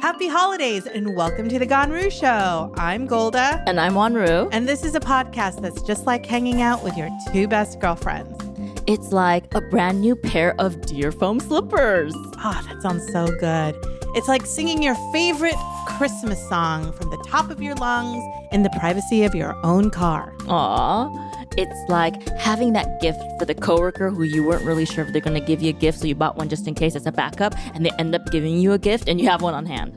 Happy holidays and welcome to the Ganru Show. I'm Golda. And I'm Wanru. And this is a podcast that's just like hanging out with your two best girlfriends. It's like a brand new pair of deer foam slippers. That sounds so good. It's like singing your favorite Christmas song from the top of your lungs in the privacy of your own car. Aw. It's like having that gift for the coworker who you weren't really sure if they're going to give you a gift, so you bought one just in case as a backup, and they end up giving you a gift and you have one on hand.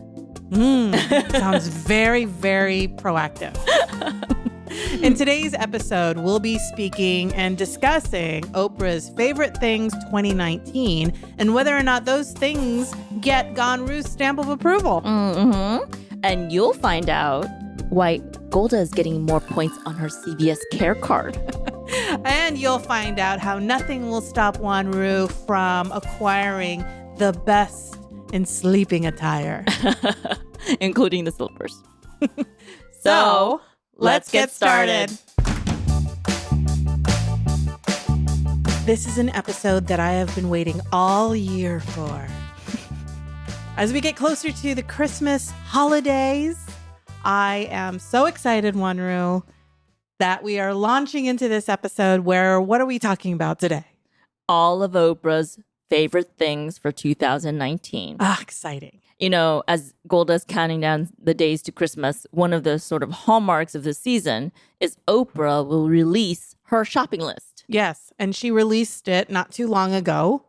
Sounds very, very proactive. In today's episode, we'll be speaking and discussing Oprah's favorite things 2019 and whether or not those things get Ganru's stamp of approval. And you'll find out why Golda is getting more points on her CVS Care card. And you'll find out how nothing will stop Wanru from acquiring the best in sleeping attire. Including the slippers. So, let's get started. This is an episode that I have been waiting all year for. As we get closer to the Christmas holidays, I am so excited, Wanru, that we are launching into this episode where, what are we talking about today? All of Oprah's favorite things for 2019. Exciting. You know, as Golda's counting down the days to Christmas, one of the sort of hallmarks of the season is Oprah will release her shopping list. Yes, and she released it not too long ago.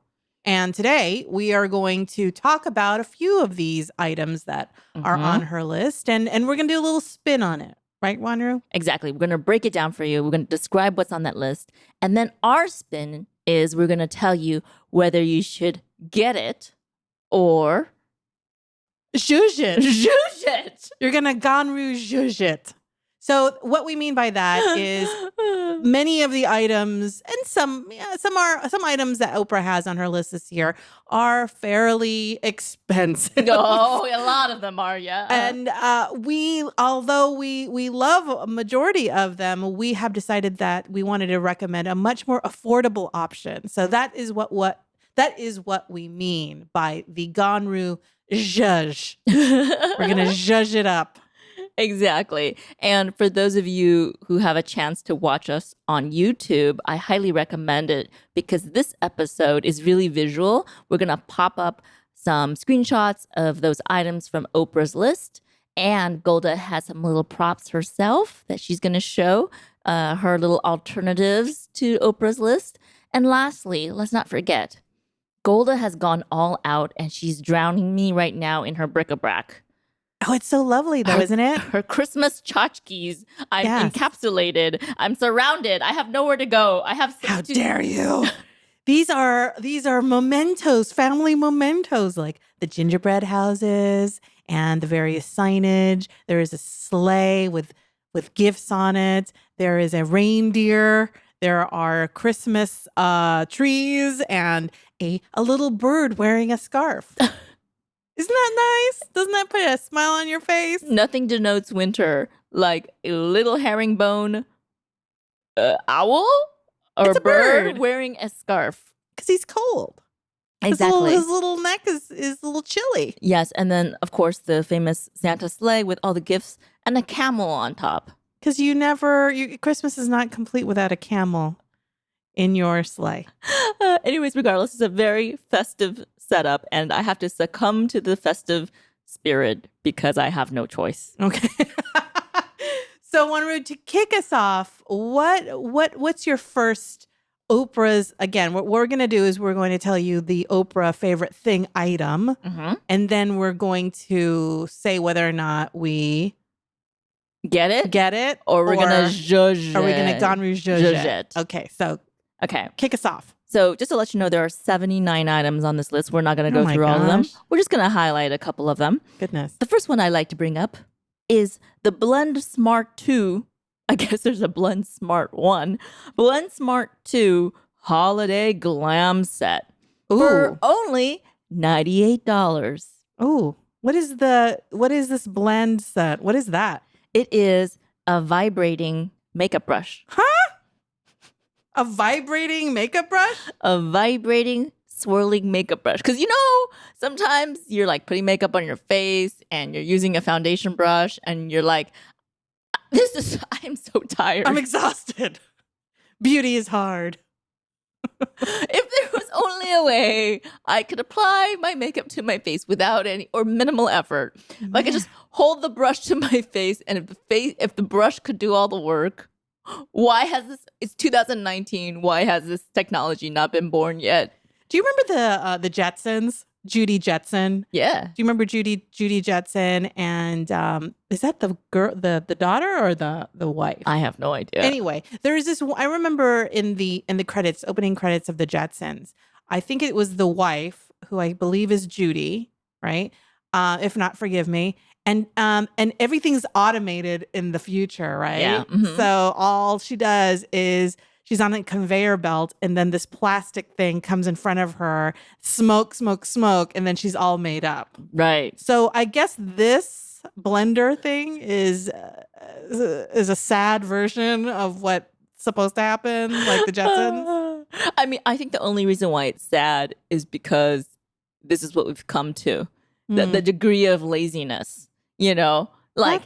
And today we are going to talk about a few of these items that are on her list. And we're going to do a little spin on it. Right, Wanru? Exactly. We're going to break it down for you. We're going to describe what's on that list. And then our spin is we're going to tell you whether you should get it or zhuzh it. zhuzh it. You're going to Ganru zhuzh it. So what we mean by that is many of the items, and some items that Oprah has on her list this year are fairly expensive. Oh, a lot of them are, yeah. And although we love a majority of them, we have decided that we wanted to recommend a much more affordable option. So that is what we mean by the Ganru zhuzh. We're gonna zhuzh it up. Exactly. And for those of you who have a chance to watch us on YouTube, I highly recommend it because this episode is really visual. We're going to pop up some screenshots of those items from Oprah's list. And Golda has some little props herself that she's going to show, her little alternatives to Oprah's list. And lastly, let's not forget, Golda has gone all out and she's drowning me right now in her bric-a-brac. Oh, it's so lovely though, isn't it? Her Christmas tchotchkes. I'm encapsulated. I'm surrounded. I have nowhere to go. How dare you? These are mementos, family mementos, like the gingerbread houses and the various signage. There is a sleigh with gifts on it. There is a reindeer. There are Christmas trees and a little bird wearing a scarf. Isn't that nice? Doesn't that put a smile on your face? Nothing denotes winter like a little herringbone owl or it's a bird wearing a scarf. Because he's cold. Exactly. His little neck is a little chilly. Yes, and then, of course, the famous Santa sleigh with all the gifts and a camel on top. Because Christmas is not complete without a camel in your sleigh. Anyways, regardless, it's a very festive setup, and I have to succumb to the festive spirit because I have no choice. Okay. So, Wanru, to kick us off, what's your first Oprah's? Again, what we're going to do is we're going to tell you the Oprah favorite thing item, and then we're going to say whether or not we get it, or we're going to zhuzh it. Are we going to Ganru zhuzh it? Okay, so kick us off. So just to let you know, there are 79 items on this list. We're not going to go through all of them. We're just going to highlight a couple of them. Goodness. The first one I like to bring up is the Blend Smart 2. I guess there's a Blend Smart 1. Blend Smart 2 Holiday Glam Set. For only $98. Oh, what is this blend set? What is that? It is a vibrating makeup brush. Huh? A vibrating makeup brush? A vibrating swirling makeup brush. Because sometimes you're like putting makeup on your face and you're using a foundation brush and you're like, I am so tired. I'm exhausted. Beauty is hard. If there was only a way I could apply my makeup to my face without any or minimal effort, if I could just hold the brush to my face, and if the brush could do all the work, why has this? It's 2019. Why has this technology not been born yet? Do you remember the Jetsons? Judy Jetson. Yeah. Do you remember Judy Jetson? And is that the girl, the daughter, or the wife? I have no idea. Anyway, there is this. I remember in the credits, opening credits of the Jetsons. I think it was the wife, who I believe is Judy, right? If not, forgive me. And everything's automated in the future, right? Yeah. Mm-hmm. So all she does is she's on a conveyor belt, and then this plastic thing comes in front of her, smoke, and then she's all made up. Right. So I guess this blender thing is a sad version of what's supposed to happen, like the Jetsons. I mean, I think the only reason why it's sad is because this is what we've come to. The degree of laziness, like.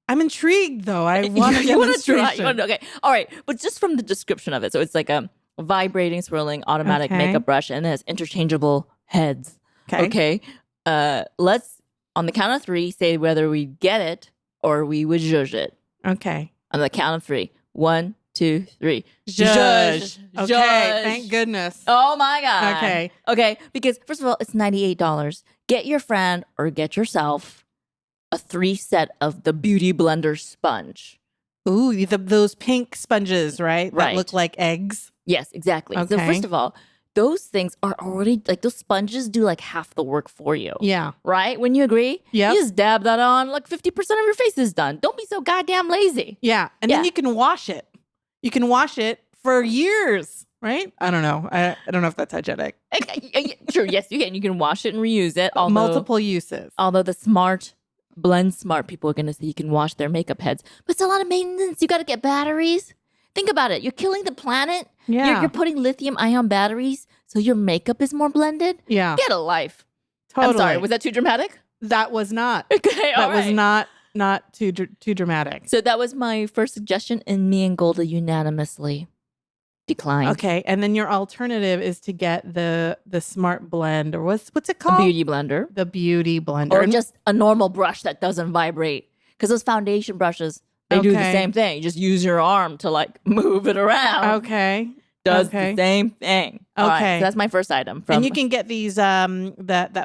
I'm intrigued, though. I want a demonstration. Okay. All right. But just from the description of it. So it's like a vibrating, swirling, automatic makeup brush, and it has interchangeable heads. Okay. Let's, on the count of 3, say whether we get it or we would zhuzh it. Okay. On the count of 3. 1, 2, 3. Zhuzh. Okay. Zhuzh. Thank goodness. Oh, my God. Okay. Because, first of all, it's $98. Get your friend or get yourself a 3 set of the Beauty Blender sponge. Ooh, those pink sponges, right? That look like eggs. Yes, exactly. Okay. So first of all, those things are already, like, those sponges do like half the work for you. Yeah. Right? Wouldn't you agree? Yeah. You just dab that on, like 50% of your face is done. Don't be so goddamn lazy. Yeah. And then you can wash it. You can wash it for years, right? I don't know. I don't know if that's hygienic. Sure, yes, you can. You can wash it and reuse it. Multiple uses. Although the Blend smart people are going to say you can wash their makeup heads, but it's a lot of maintenance. You got to get batteries. Think about it. You're killing the planet. Yeah. You're putting lithium ion batteries so your makeup is more blended. Yeah. Get a life. Totally. I'm sorry. Was that too dramatic? That was not. Okay. That was not too dramatic. So that was my first suggestion, and me and Golda unanimously declined. Okay. And then your alternative is to get the smart blend, or what's it called? The Beauty Blender. The Beauty Blender. Or just a normal brush that doesn't vibrate. Because those foundation brushes, they do the same thing. You just use your arm to like move it around. Okay. Does the same thing. All right, so that's my first item. And you can get these that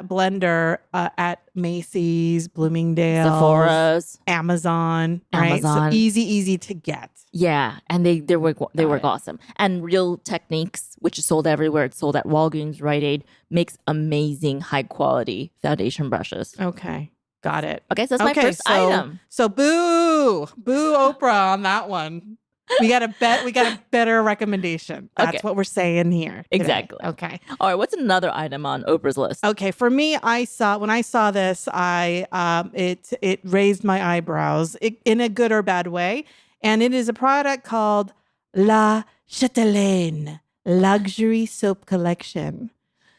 blender at Macy's, Bloomingdale's, Sephora's, Amazon. Right? So easy to get. Yeah, and they work awesome. And Real Techniques, which is sold everywhere, it's sold at Walgreens, Rite Aid, makes amazing high quality foundation brushes. Okay. Got it. Okay, so that's my first item. So boo Oprah on that one. We got a better recommendation. That's what we're saying here today. Exactly. Okay. All right. What's another item on Oprah's list? Okay. For me, when I saw this, it raised my eyebrows in a good or bad way, and it is a product called La Chatelaine Luxury Soap Collection.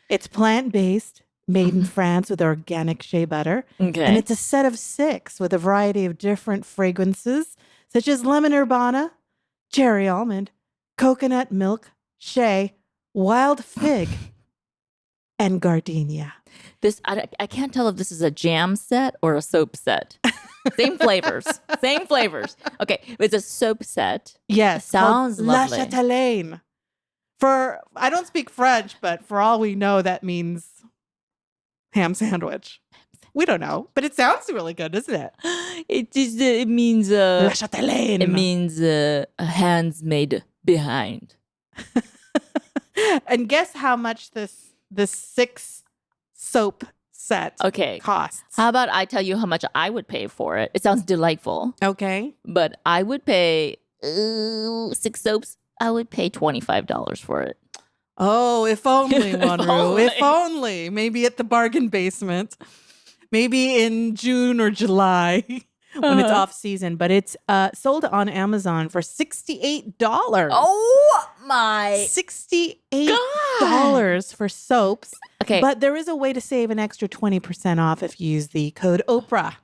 It's plant-based, made in France with organic shea butter, and it's a set of 6 with a variety of different fragrances, such as lemon urbana, cherry almond, coconut milk, shea, wild fig, and gardenia. I can't tell if this is a jam set or a soap set. Same flavors. Okay, it's a soap set. Yes, sounds lovely. La Chatelaine. I don't speak French, but for all we know, that means ham sandwich. We don't know, but it sounds really good, doesn't it? It means La Chatelaine. It means hands made behind. And guess how much this 6 soap set costs? How about I tell you how much I would pay for it? It sounds delightful. Okay, but I would pay 6 soaps. I would pay $25 for it. Oh, if only, Wanru. If only. Maybe at the bargain basement. Maybe in June or July. when it's off season. But it's sold on Amazon for $68. Oh my $68 for soaps. Okay. But there is a way to save an extra 20% off if you use the code Oprah.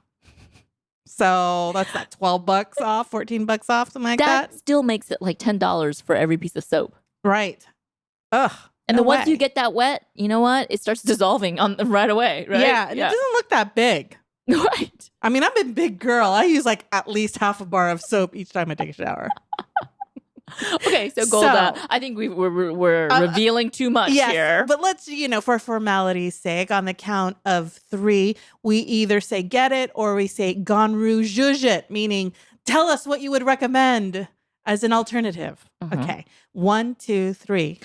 So that's that $12 off, $14 off, something like that. That still makes it like $10 for every piece of soap. Right. Ugh. And no then once way. you get that wet, you know what? It starts dissolving on right away, right? Yeah, and it doesn't look that big. Right. I mean, I'm a big girl. I use like at least half a bar of soap each time I take a shower. Okay, so Golda, I think we're revealing too much here. But let's, for formality's sake, on the count of 3, we either say get it or we say Ganru Show, meaning tell us what you would recommend as an alternative. Mhm. Okay, 1, 2, 3.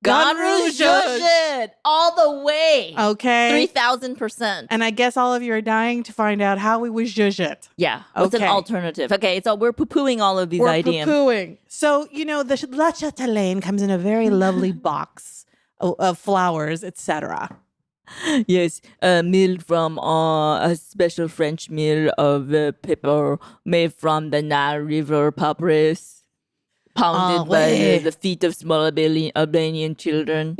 Ganru Show all the way. Okay. 3,000%. And I guess all of you are dying to find out how we would zhuzh it. Yeah. What's an Okay. alternative? Okay, so we're poo-pooing all of these We're ideas. poo-pooing. So, the La Chatelaine comes in a very lovely box of flowers, etc. Yes, a meal from a special French meal of pepper made from the Nile River papyrus. Pounded by the feet of small Albanian children.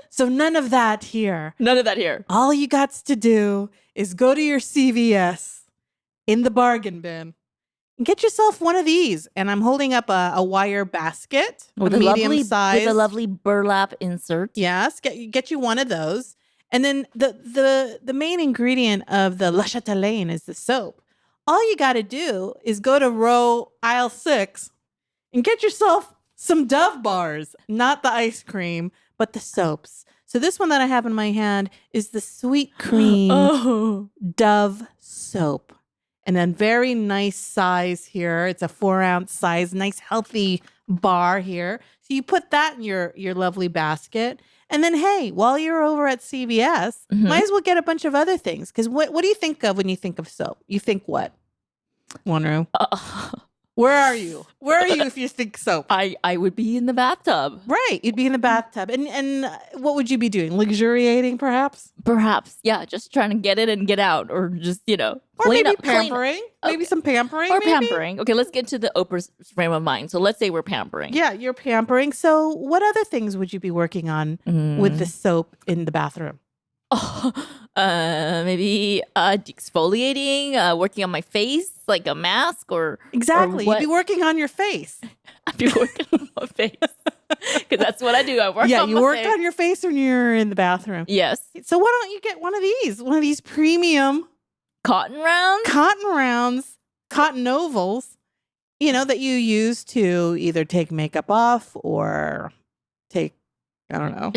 So none of that here. None of that here. All you got to do is go to your CVS in the bargain bin and get yourself one of these. And I'm holding up a wire basket, With a medium size. With a lovely burlap insert. Yes, get you one of those. And then the main ingredient of the La Chatelaine is the soap. All you got to do is go to aisle 6 and get yourself some Dove bars, not the ice cream, but the soaps. So this one that I have in my hand is the sweet cream Dove soap. And then very nice size here. It's a 4-ounce size, nice healthy bar here. So you put that in your lovely basket. And then, hey, while you're over at CVS, might as well get a bunch of other things. Because what do you think of when you think of soap? You think what? Wanru? Where are you? Where are you if you think soap? I would be in the bathtub. Right. You'd be in the bathtub. And what would you be doing? Luxuriating, perhaps? Perhaps. Yeah, just trying to get it and get out. Or just, Or clean maybe up, clean up. pampering. Maybe Okay. some pampering. Or maybe? pampering. Okay, let's get to the Oprah's frame of mind. So let's say we're pampering. Yeah, you're pampering. So what other things would you be working on with the soap in the bathroom? Maybe exfoliating, working on my face, like a mask or Exactly. Or You'd be working on your face. I'd be working on my face. Because that's what I do. I work Yeah, on you my worked face. on your face when you're in the bathroom. Yes. So why don't you get one of these premium Cotton rounds? cotton rounds, cotton ovals, that you use to either take makeup off or take, I don't know.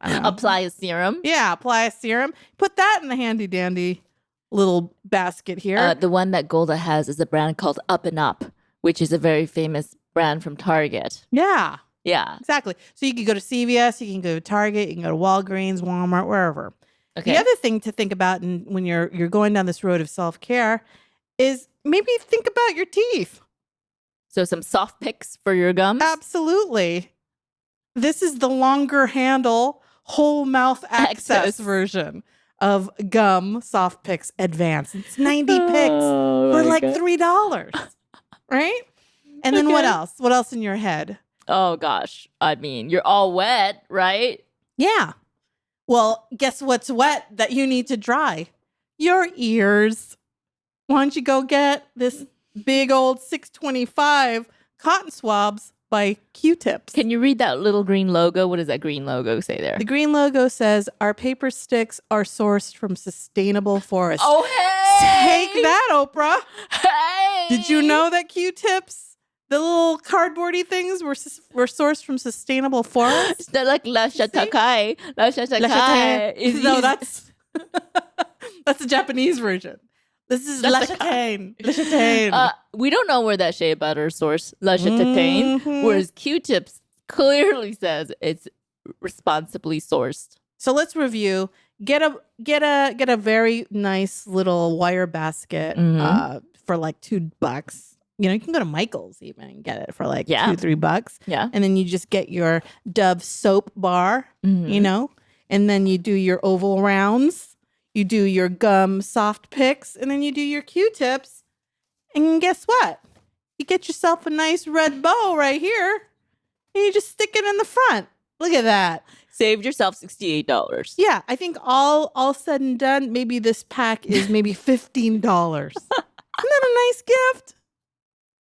Apply a serum. Yeah, apply a serum. Put that in the handy dandy little basket here. The one that Golda has is a brand called Up and Up, which is a very famous brand from Target. Yeah, Yeah. exactly. So you can go to CVS, you can go to Target, you can go to Walgreens, Walmart, wherever. Okay. The other thing to think about when you're going down this road of self-care is maybe think about your teeth. So some soft picks for your gums. Absolutely. This is the longer handle, whole mouth access Access. version of gum soft picks advanced. It's 90 picks for like $3, right? And then what Okay. else? What else in your head? Oh gosh. I mean, you're all wet, right? Yeah. Well, guess what's wet that you need to dry? Your ears. Why don't you go get this big old 625 cotton swabs by Q-tips? Can you read that little green logo? What does that green logo say there? The green logo says, our paper sticks are sourced from sustainable forests. Oh, hey! Take that, Oprah. Hey! Did you know that Q-tips, the little cardboardy things, were sourced from sustainable forests? It's not like La Chatakai. La Chatakai is No, that's the Japanese version. This is La That's the Chatelaine. La Chatelaine. we don't know where that shea butter source, La Chatatain, Mhm. whereas Q-tips clearly says it's responsibly sourced. So let's review. Get a very nice little wire basket for like $2. You can go to Michael's even and get it for like $2-3. Yeah. And then you just get your Dove soap bar, Mhm. and then you do your oval rounds. you do your gum soft picks, and then you do your Q-tips. And guess what? You get yourself a nice red bow right here, and you just stick it in the front. Look at that. Saved yourself $68. Yeah, I think all said and done, maybe this pack is maybe $15. Isn't that a nice gift?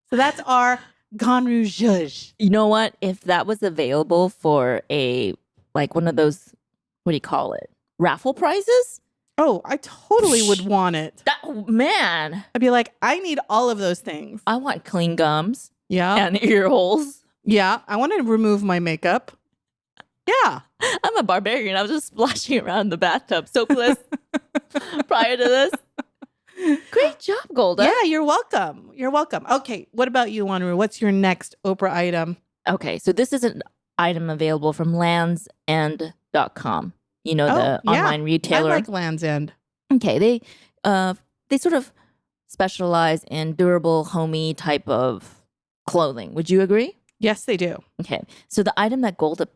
So that's our Ganru Show. You know what? If that was available for one of those, what do you call it? Raffle prizes? Oh, I totally would want it. Man. I'd be like, I need all of those things. I want clean gums. Yeah. And ear holes. Yeah. I want to remove my makeup. Yeah. I'm a barbarian. I was just splashing around in the bathtub, soapless, prior to this. Great job, Golda. Yeah, you're welcome. You're welcome. Okay, what about you, Wanru? What's your next Oprah item? Okay, so this is an item available from landsend.com. You know, the online retailer. I like Land's End. Okay, they sort of specialize in durable, homey type of clothing. Would you agree? Yes, they do. Okay, so the item that Golda,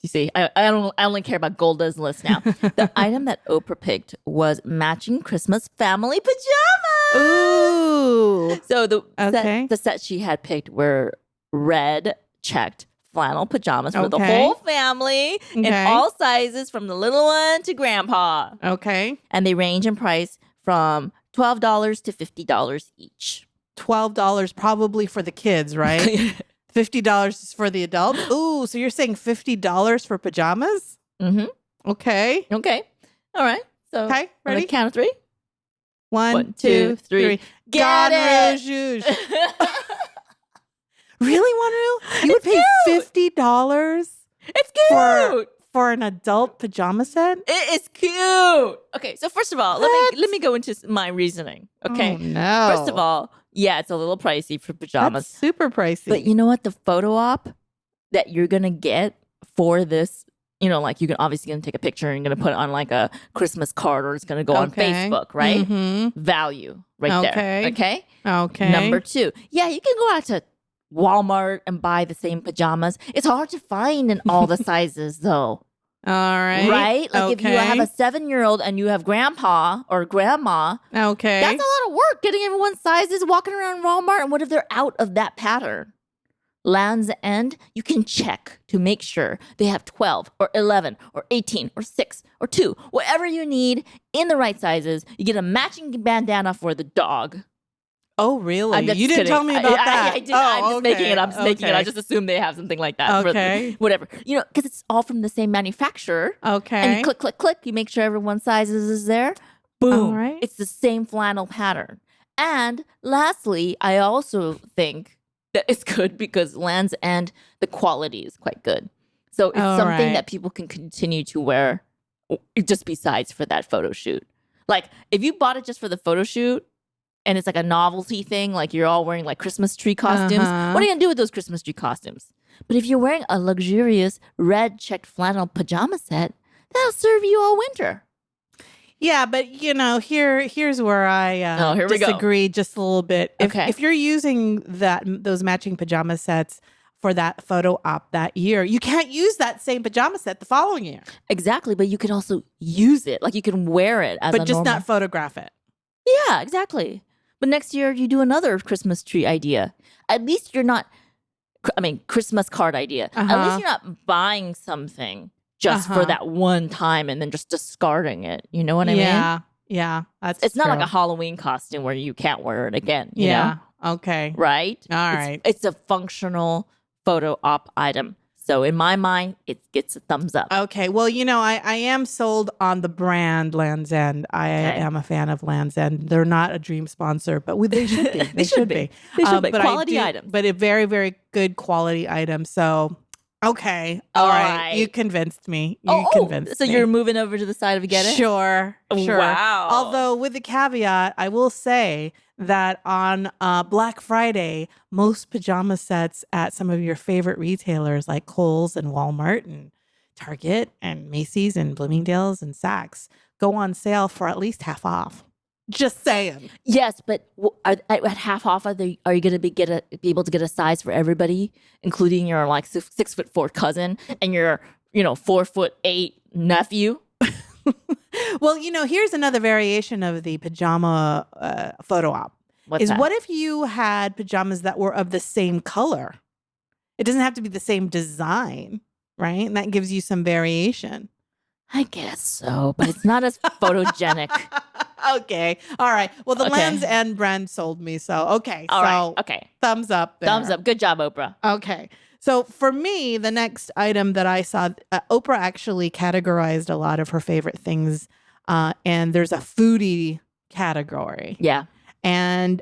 you see, I only care about Golda's list now. The item that Oprah picked was matching Christmas family pajamas. Ooh. So the set she had picked were red checked flannel pajamas for the whole family in all sizes, from the little one to grandpa. Okay. And they range in price from $12 to $50 each. $12 probably for the kids, right? $50 is for the adults. Ooh, so you're saying $50 for pajamas? Mm-hmm. Okay. Okay. All right. So okay, ready? On the count of three. One, two, three. Get it! Really, Wanru? You would pay $50? It's cute! For an adult pajama set? It is cute. Okay, so first of all, let me go into my reasoning. Okay. Oh, no. First of all, yeah, it's a little pricey for pajamas. That's super pricey. But you know what? The photo op that you're gonna get for this, you know, like you're obviously gonna take a picture and you're gonna put it on like a Christmas card, or it's gonna go on Facebook, right? Mm-hmm. Value right there. Okay. Okay. Number two, yeah, you can go out to Walmart and buy the same pajamas. It's hard to find in all the sizes though. All right. Right? Like if you have a 7-year-old and you have grandpa or grandma, okay, that's a lot of work getting everyone's sizes, walking around Walmart. And what if they're out of that pattern? Land's End, you can check to make sure they have 12 or 11 or 18 or 6 or 2, whatever you need in the right sizes. You get a matching bandana for the dog. Oh, really? You didn't tell me about that. I didn't. I'm just making it. I'm just making it. I just assume they have something like that. Okay. Whatever. You know, because it's all from the same manufacturer. Okay. And you click, click, click. You make sure everyone's sizes is there. Boom. All right. It's the same flannel pattern. And lastly, I also think that it's good because Land's End, the quality is quite good. So it's something that people can continue to wear just besides for that photo shoot. Like if you bought it just for the photo shoot, and it's like a novelty thing, like you're all wearing like Christmas tree costumes. What are you gonna do with those Christmas tree costumes? But if you're wearing a luxurious red checked flannel pajama set, that'll serve you all winter. Yeah, but you know, here's where I disagree just a little bit. If you're using those matching pajama sets for that photo op that year, you can't use that same pajama set the following year. Exactly, but you can also use it. Like you can wear it as but just not photograph it. Yeah, exactly. But next year, you do another Christmas tree idea. At least you're not, Christmas card idea. At least you're not buying something just for that one time and then just discarding it. You know what I mean? Yeah. It's not like a Halloween costume where you can't wear it again. You know? Okay. Right? All right. It's a functional photo op item. So in my mind, it gets a thumbs up. Okay. Well, you know, I am sold on the brand Land's End. I am a fan of Land's End. They're not a dream sponsor, but they should be. They should be. They should be. Quality items. But a very, very good quality item. So, okay. All right. You convinced me. You convinced me. So you're moving over to the side of Get It? Sure. Wow. Although with the caveat, I will say that on Black Friday, most pajama sets at some of your favorite retailers like Kohl's and Walmart and Target and Macy's and Bloomingdale's and Saks go on sale for at least half off. Just saying. Yes, but at half off, are you going to be able to get a size for everybody, including your like 6'4" cousin and your 4'8" nephew? Well, here's another variation of the pajama photo op. What's that? What if you had pajamas that were of the same color? It doesn't have to be the same design, right? And that gives you some variation. I guess so, but it's not as photogenic. Okay. All right. Well, the Okay. Lands' End brand sold me. So, okay. All right. So, Okay. thumbs up there. Thumbs up. Good job, Oprah. Okay. So for me, the next item that I saw, Oprah actually categorized a lot of her favorite things. And there's a foodie category. Yeah. And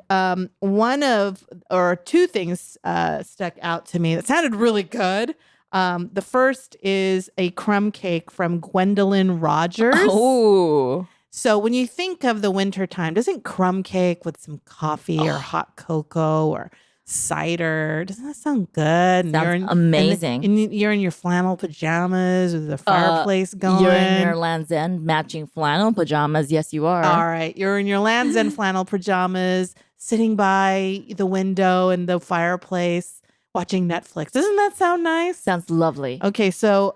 two things stuck out to me that sounded really good. The first is a crumb cake from Gwendolyn Rogers. Oh. So when you think of the wintertime, doesn't crumb cake with some coffee or hot cocoa or cider, doesn't that sound good? Sounds amazing. And you're in your flannel pajamas with the fireplace going. You're in your Land's End matching flannel pajamas. Yes, you are. All right. You're in your Land's End flannel pajamas, sitting by the window and the fireplace, watching Netflix. Doesn't that sound nice? Sounds lovely. Okay, so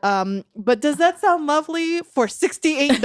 but does that sound lovely for $68?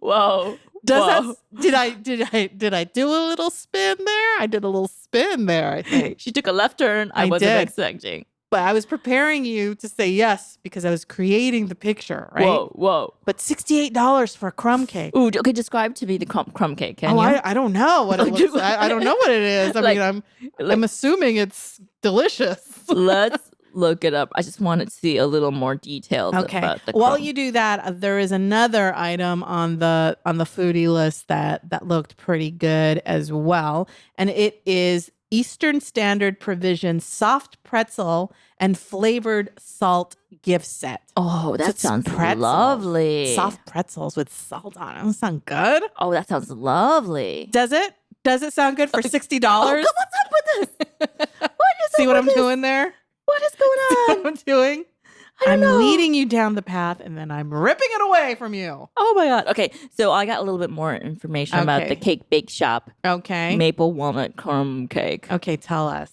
Whoa. Does that did I do a little spin there? I did a little spin there, I think. She took a left turn I wasn't did. expecting. But I was preparing you to say yes because I was creating the picture, right? Whoa. But $68 for a crumb cake. Ooh, okay, describe to me the crumb cake, can you? I don't know what it looks like. I don't know what it is. I mean, I'm assuming it's delicious. Let's look it up. I just wanted to see a little more details about the While crumb. you do that, there is another item on the foodie list that looked pretty good as well, and it is Eastern Standard Provision soft pretzel and flavored salt gift set. Oh, that it's sounds pretzels. lovely. Soft pretzels with salt on it. Doesn't sound good? Oh, that sounds lovely. Does it? Does it sound good for $60? Oh, what's up with this? See what I'm doing there? What is going What on? I'm doing? I'm leading you down the path and then I'm ripping it away from you. Oh my God. Okay, so I got a little bit more information about the cake bake shop. Okay. Maple walnut crumb cake. Okay, tell us.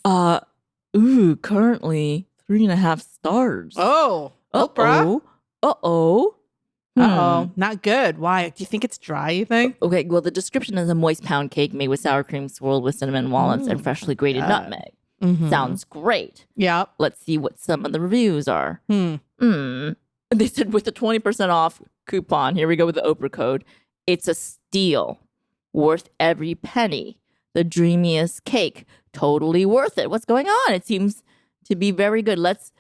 Currently 3.5 stars. Oh, Oprah. Uh-oh. Not good. Why? Do you think it's dry, you think? Okay, well, the description is a moist pound cake made with sour cream swirled with cinnamon walnuts and freshly grated nutmeg. Mm-hmm. Sounds great. Yeah. Let's see what some of the reviews are. They said with the 20% off coupon, here we go with the Oprah code, it's a steal. Worth every penny. The dreamiest cake. Totally worth it. What's going on? It seems to be very good. Let's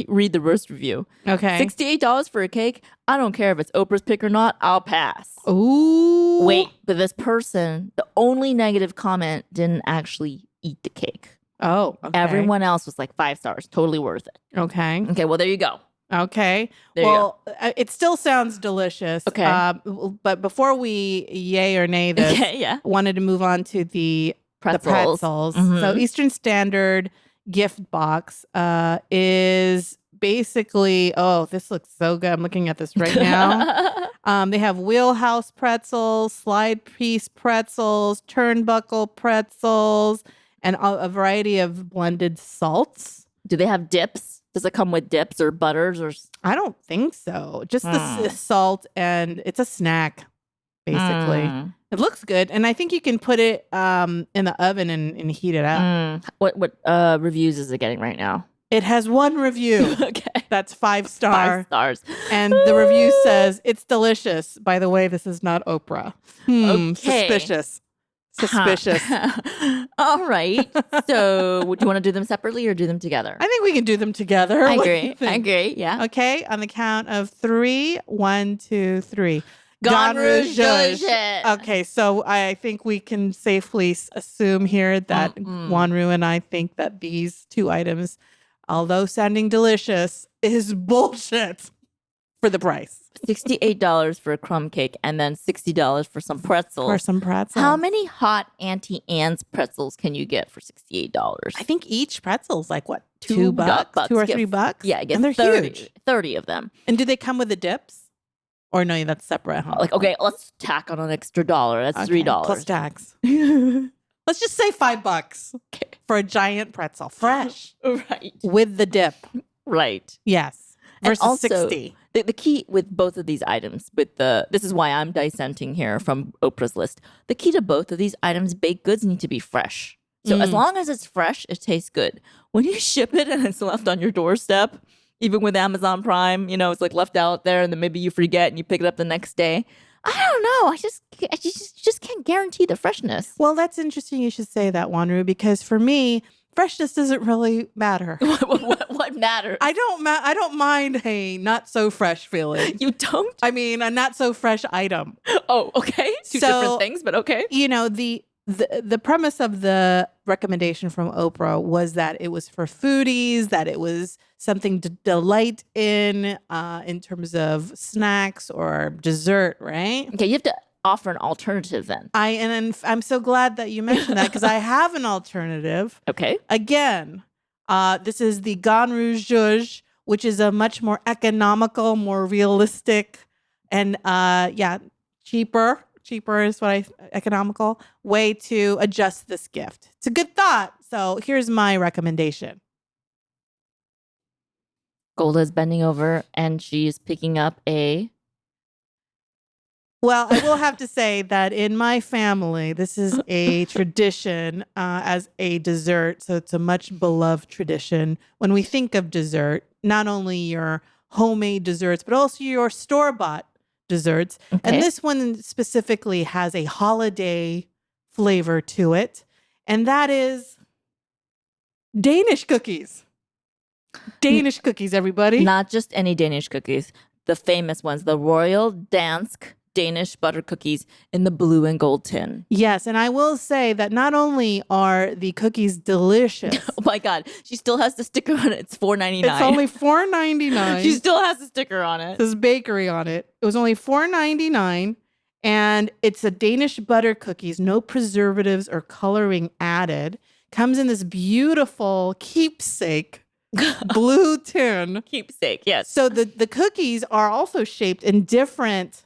read the first review. Okay. $68 for a cake? I don't care if it's Oprah's pick or not. I'll pass. Ooh. Wait, but this person, the only negative comment didn't actually eat the cake. Oh, okay. Everyone else was like 5 stars. Totally worth it. Okay. Okay, well, there you go. Okay. There you go. It still sounds delicious. Okay. But before we yay or nay this, Okay, yeah. wanted to move on to the Pretzels. So Eastern Standard gift box is basically, this looks so good. I'm looking at this right now. They have wheelhouse pretzels, slide piece pretzels, turnbuckle pretzels, and a variety of blended salts. Do they have dips? Does it come with dips or butters or? I don't think so. Just the salt, and it's a snack, basically. It looks good, and I think you can put it in the oven and heat it up. What reviews is it getting right now? It has 1 review. Okay. That's 5-star. 5 stars. And the review says, it's delicious. By the way, this is not Oprah. Okay. Suspicious. All right. So would you want to do them separately or do them together? I think we can do them together. I What do agree. you think? I agree. Yeah. Okay. On the count of 3. 1, 2, 3. Ganru Show. Okay, so I think we can safely assume here that Wanru and I think that these 2 items, although sounding delicious, is bullshit for the price. $68 for a crumb cake and then $60 for some pretzels. For some pretzels. How many hot Auntie Anne's pretzels can you get for $68? I think each pretzel's like what, $2? $2 or $3? Yeah, I guess and they're 30, huge. 30 of them. And do they come with the dips? Or no, that's separate. Huh? Like, okay, let's tack on an extra $1. That's $3 plus tax. Let's just say $5 for a giant pretzel, fresh, Right. with the dip. Right. Yes. Versus and also, 60. the key with both of these items, this is why I'm dissenting here from Oprah's list. The key to both of these items, baked goods need to be fresh. So as long as it's fresh, it tastes good. When you ship it and it's left on your doorstep, even with Amazon Prime, it's like left out there and then maybe you forget and you pick it up the next day. I don't know. I just can't guarantee the freshness. Well, that's interesting you should say that, Wanru, because for me, freshness doesn't really matter. What matters? I don't mind a not so fresh feeling. You don't? I mean, a not so fresh item. Oh, okay. Two different things, but okay. The premise of the recommendation from Oprah was that it was for foodies, that it was something to delight in terms of snacks or dessert, right? Okay, you have to offer an alternative then. I'm so glad that you mentioned that because I have an alternative. Okay. Again, this is the Ganru Show, which is a much more economical, more realistic, and cheaper is economical way to adjust this gift. It's a good thought. So here's my recommendation. Golda is bending over and she's picking up a... Well, I will have to say that in my family, this is a tradition as a dessert. So it's a much beloved tradition. When we think of dessert, not only your homemade desserts, but also your store-bought desserts. Okay. And this one specifically has a holiday flavor to it. And that is Danish cookies. Danish cookies, everybody. Not just any Danish cookies. The famous ones, the Royal Dansk Danish butter cookies in the blue and gold tin. Yes, and I will say that not only are the cookies delicious. Oh my God, she still has the sticker on it. It's $4.99. It's only $4.99. She still has the sticker on it. It says bakery on it. It was only $4.99, and it's a Danish butter cookies, no preservatives or coloring added. Comes in this beautiful keepsake blue tin. Keepsake, yes. So the cookies are also shaped in different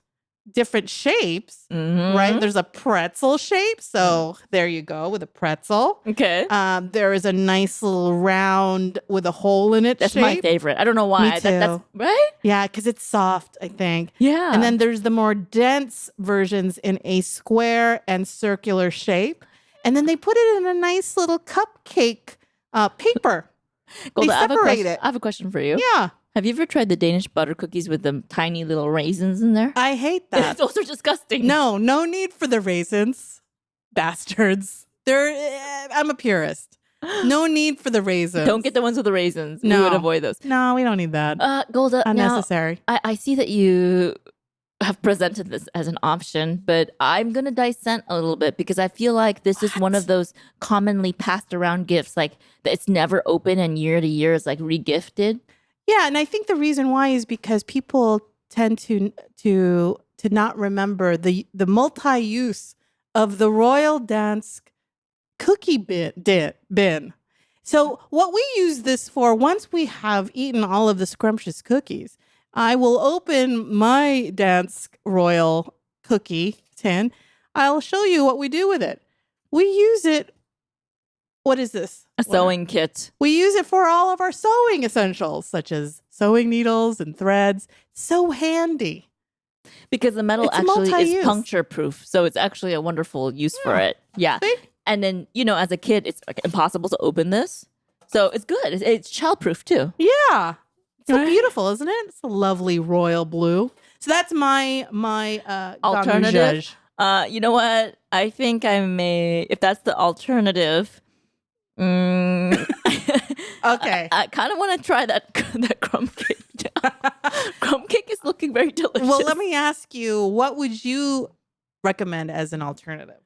shapes, right? There's a pretzel shape. So there you go with a pretzel. Okay. There is a nice little round with a hole in it. That's shape. My favorite. I don't know why. Me too. That's right? Yeah, because it's soft, I think. Yeah. And then there's the more dense versions in a square and circular shape. And then they put it in a nice little cupcake paper. Golda, they separate it. I have a question for you. Yeah. Have you ever tried the Danish butter cookies with the tiny little raisins in there? I hate that. Those are disgusting. No need for the raisins. Bastards. I'm a purist. No need for the raisins. Don't get the ones with the raisins. No. We would avoid those. No, we don't need that. Golda, unnecessary. Now, I see that you have presented this as an option, but I'm going to dissent a little bit because I feel like this is one of those commonly passed around gifts, like that it's never open and year to year is like regifted. Yeah, and I think the reason why is because people tend to not remember the multi-use of the Royal Dansk cookie bin. So what we use this for, once we have eaten all of the scrumptious cookies, I will open my Dansk Royal cookie tin. I'll show you what we do with it. We use it. What is this? A sewing kit. We use it for all of our sewing essentials, such as sewing needles and threads. So handy. Because the metal actually is puncture proof. So it's actually a wonderful use for it. Yeah. See? And then, as a kid, it's like impossible to open this. So it's good. It's child proof too. Yeah. So beautiful, isn't it? It's a lovely royal blue. So that's my alternative. You know what? I think I may, if that's the alternative. Okay. I kind of want to try that crumb cake. Crumb cake is looking very delicious. Well, let me ask you, what would you recommend as an alternative?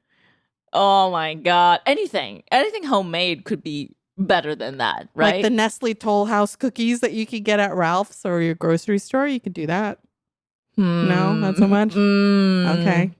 Oh my God. Anything homemade could be better than that, right? Like the Nestle Toll House cookies that you could get at Ralph's or your grocery store, you could do that. No, not so much? Okay.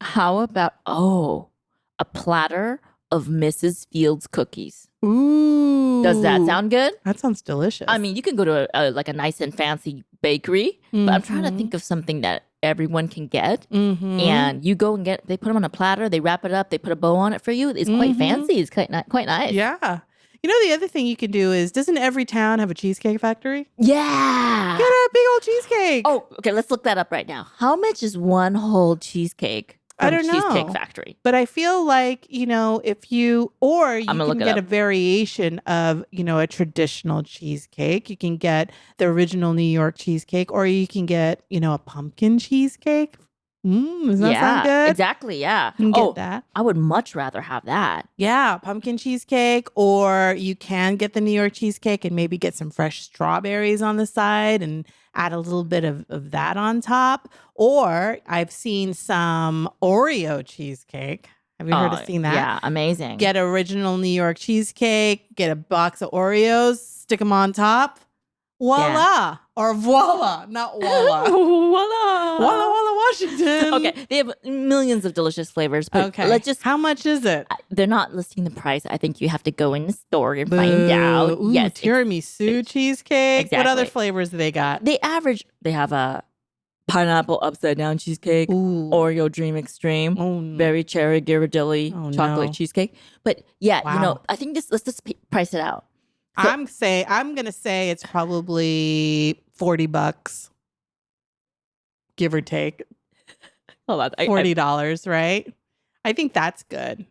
How about, a platter of Mrs. Fields cookies? Ooh. Does that sound good? That sounds delicious. I mean, you can go to a nice and fancy bakery, but I'm trying to think of something that everyone can get. And you go and they put them on a platter, they wrap it up, they put a bow on it for you. It's quite fancy. It's quite nice. Yeah. You know, the other thing you can do is, doesn't every town have a Cheesecake Factory? Yeah. Get a big old cheesecake. Oh, okay. Let's look that up right now. How much is one whole cheesecake from I don't know. Cheesecake Factory? But I feel like, if you can get a variation of, a traditional cheesecake. You can get the original New York cheesecake, or you can get, a pumpkin cheesecake. Does that sound good? Exactly. Yeah. You can get that. I would much rather have that. Yeah, pumpkin cheesecake, or you can get the New York cheesecake and maybe get some fresh strawberries on the side and add a little bit of that on top. Or I've seen some Oreo cheesecake. Have you heard of seeing that? Yeah, amazing. Get original New York cheesecake, get a box of Oreos, stick them on top. Voila. Yeah. Or voila, not voila. Voila. Walla Walla, Washington. Okay, they have millions of delicious flavors, but Okay. How much is it? They're not listing the price. I think you have to go in the store and find out. Ooh, Yes. tiramisu cheesecake. Exactly. What other flavors do they got? They have a pineapple upside down cheesecake, Ooh. Oreo Dream Extreme, berry cherry Ghirardelli chocolate cheesecake. But yeah, Wow. I think let's just price it out. So, I'm gonna say it's probably $40, give or take. hold on, $40, right? I think that's good.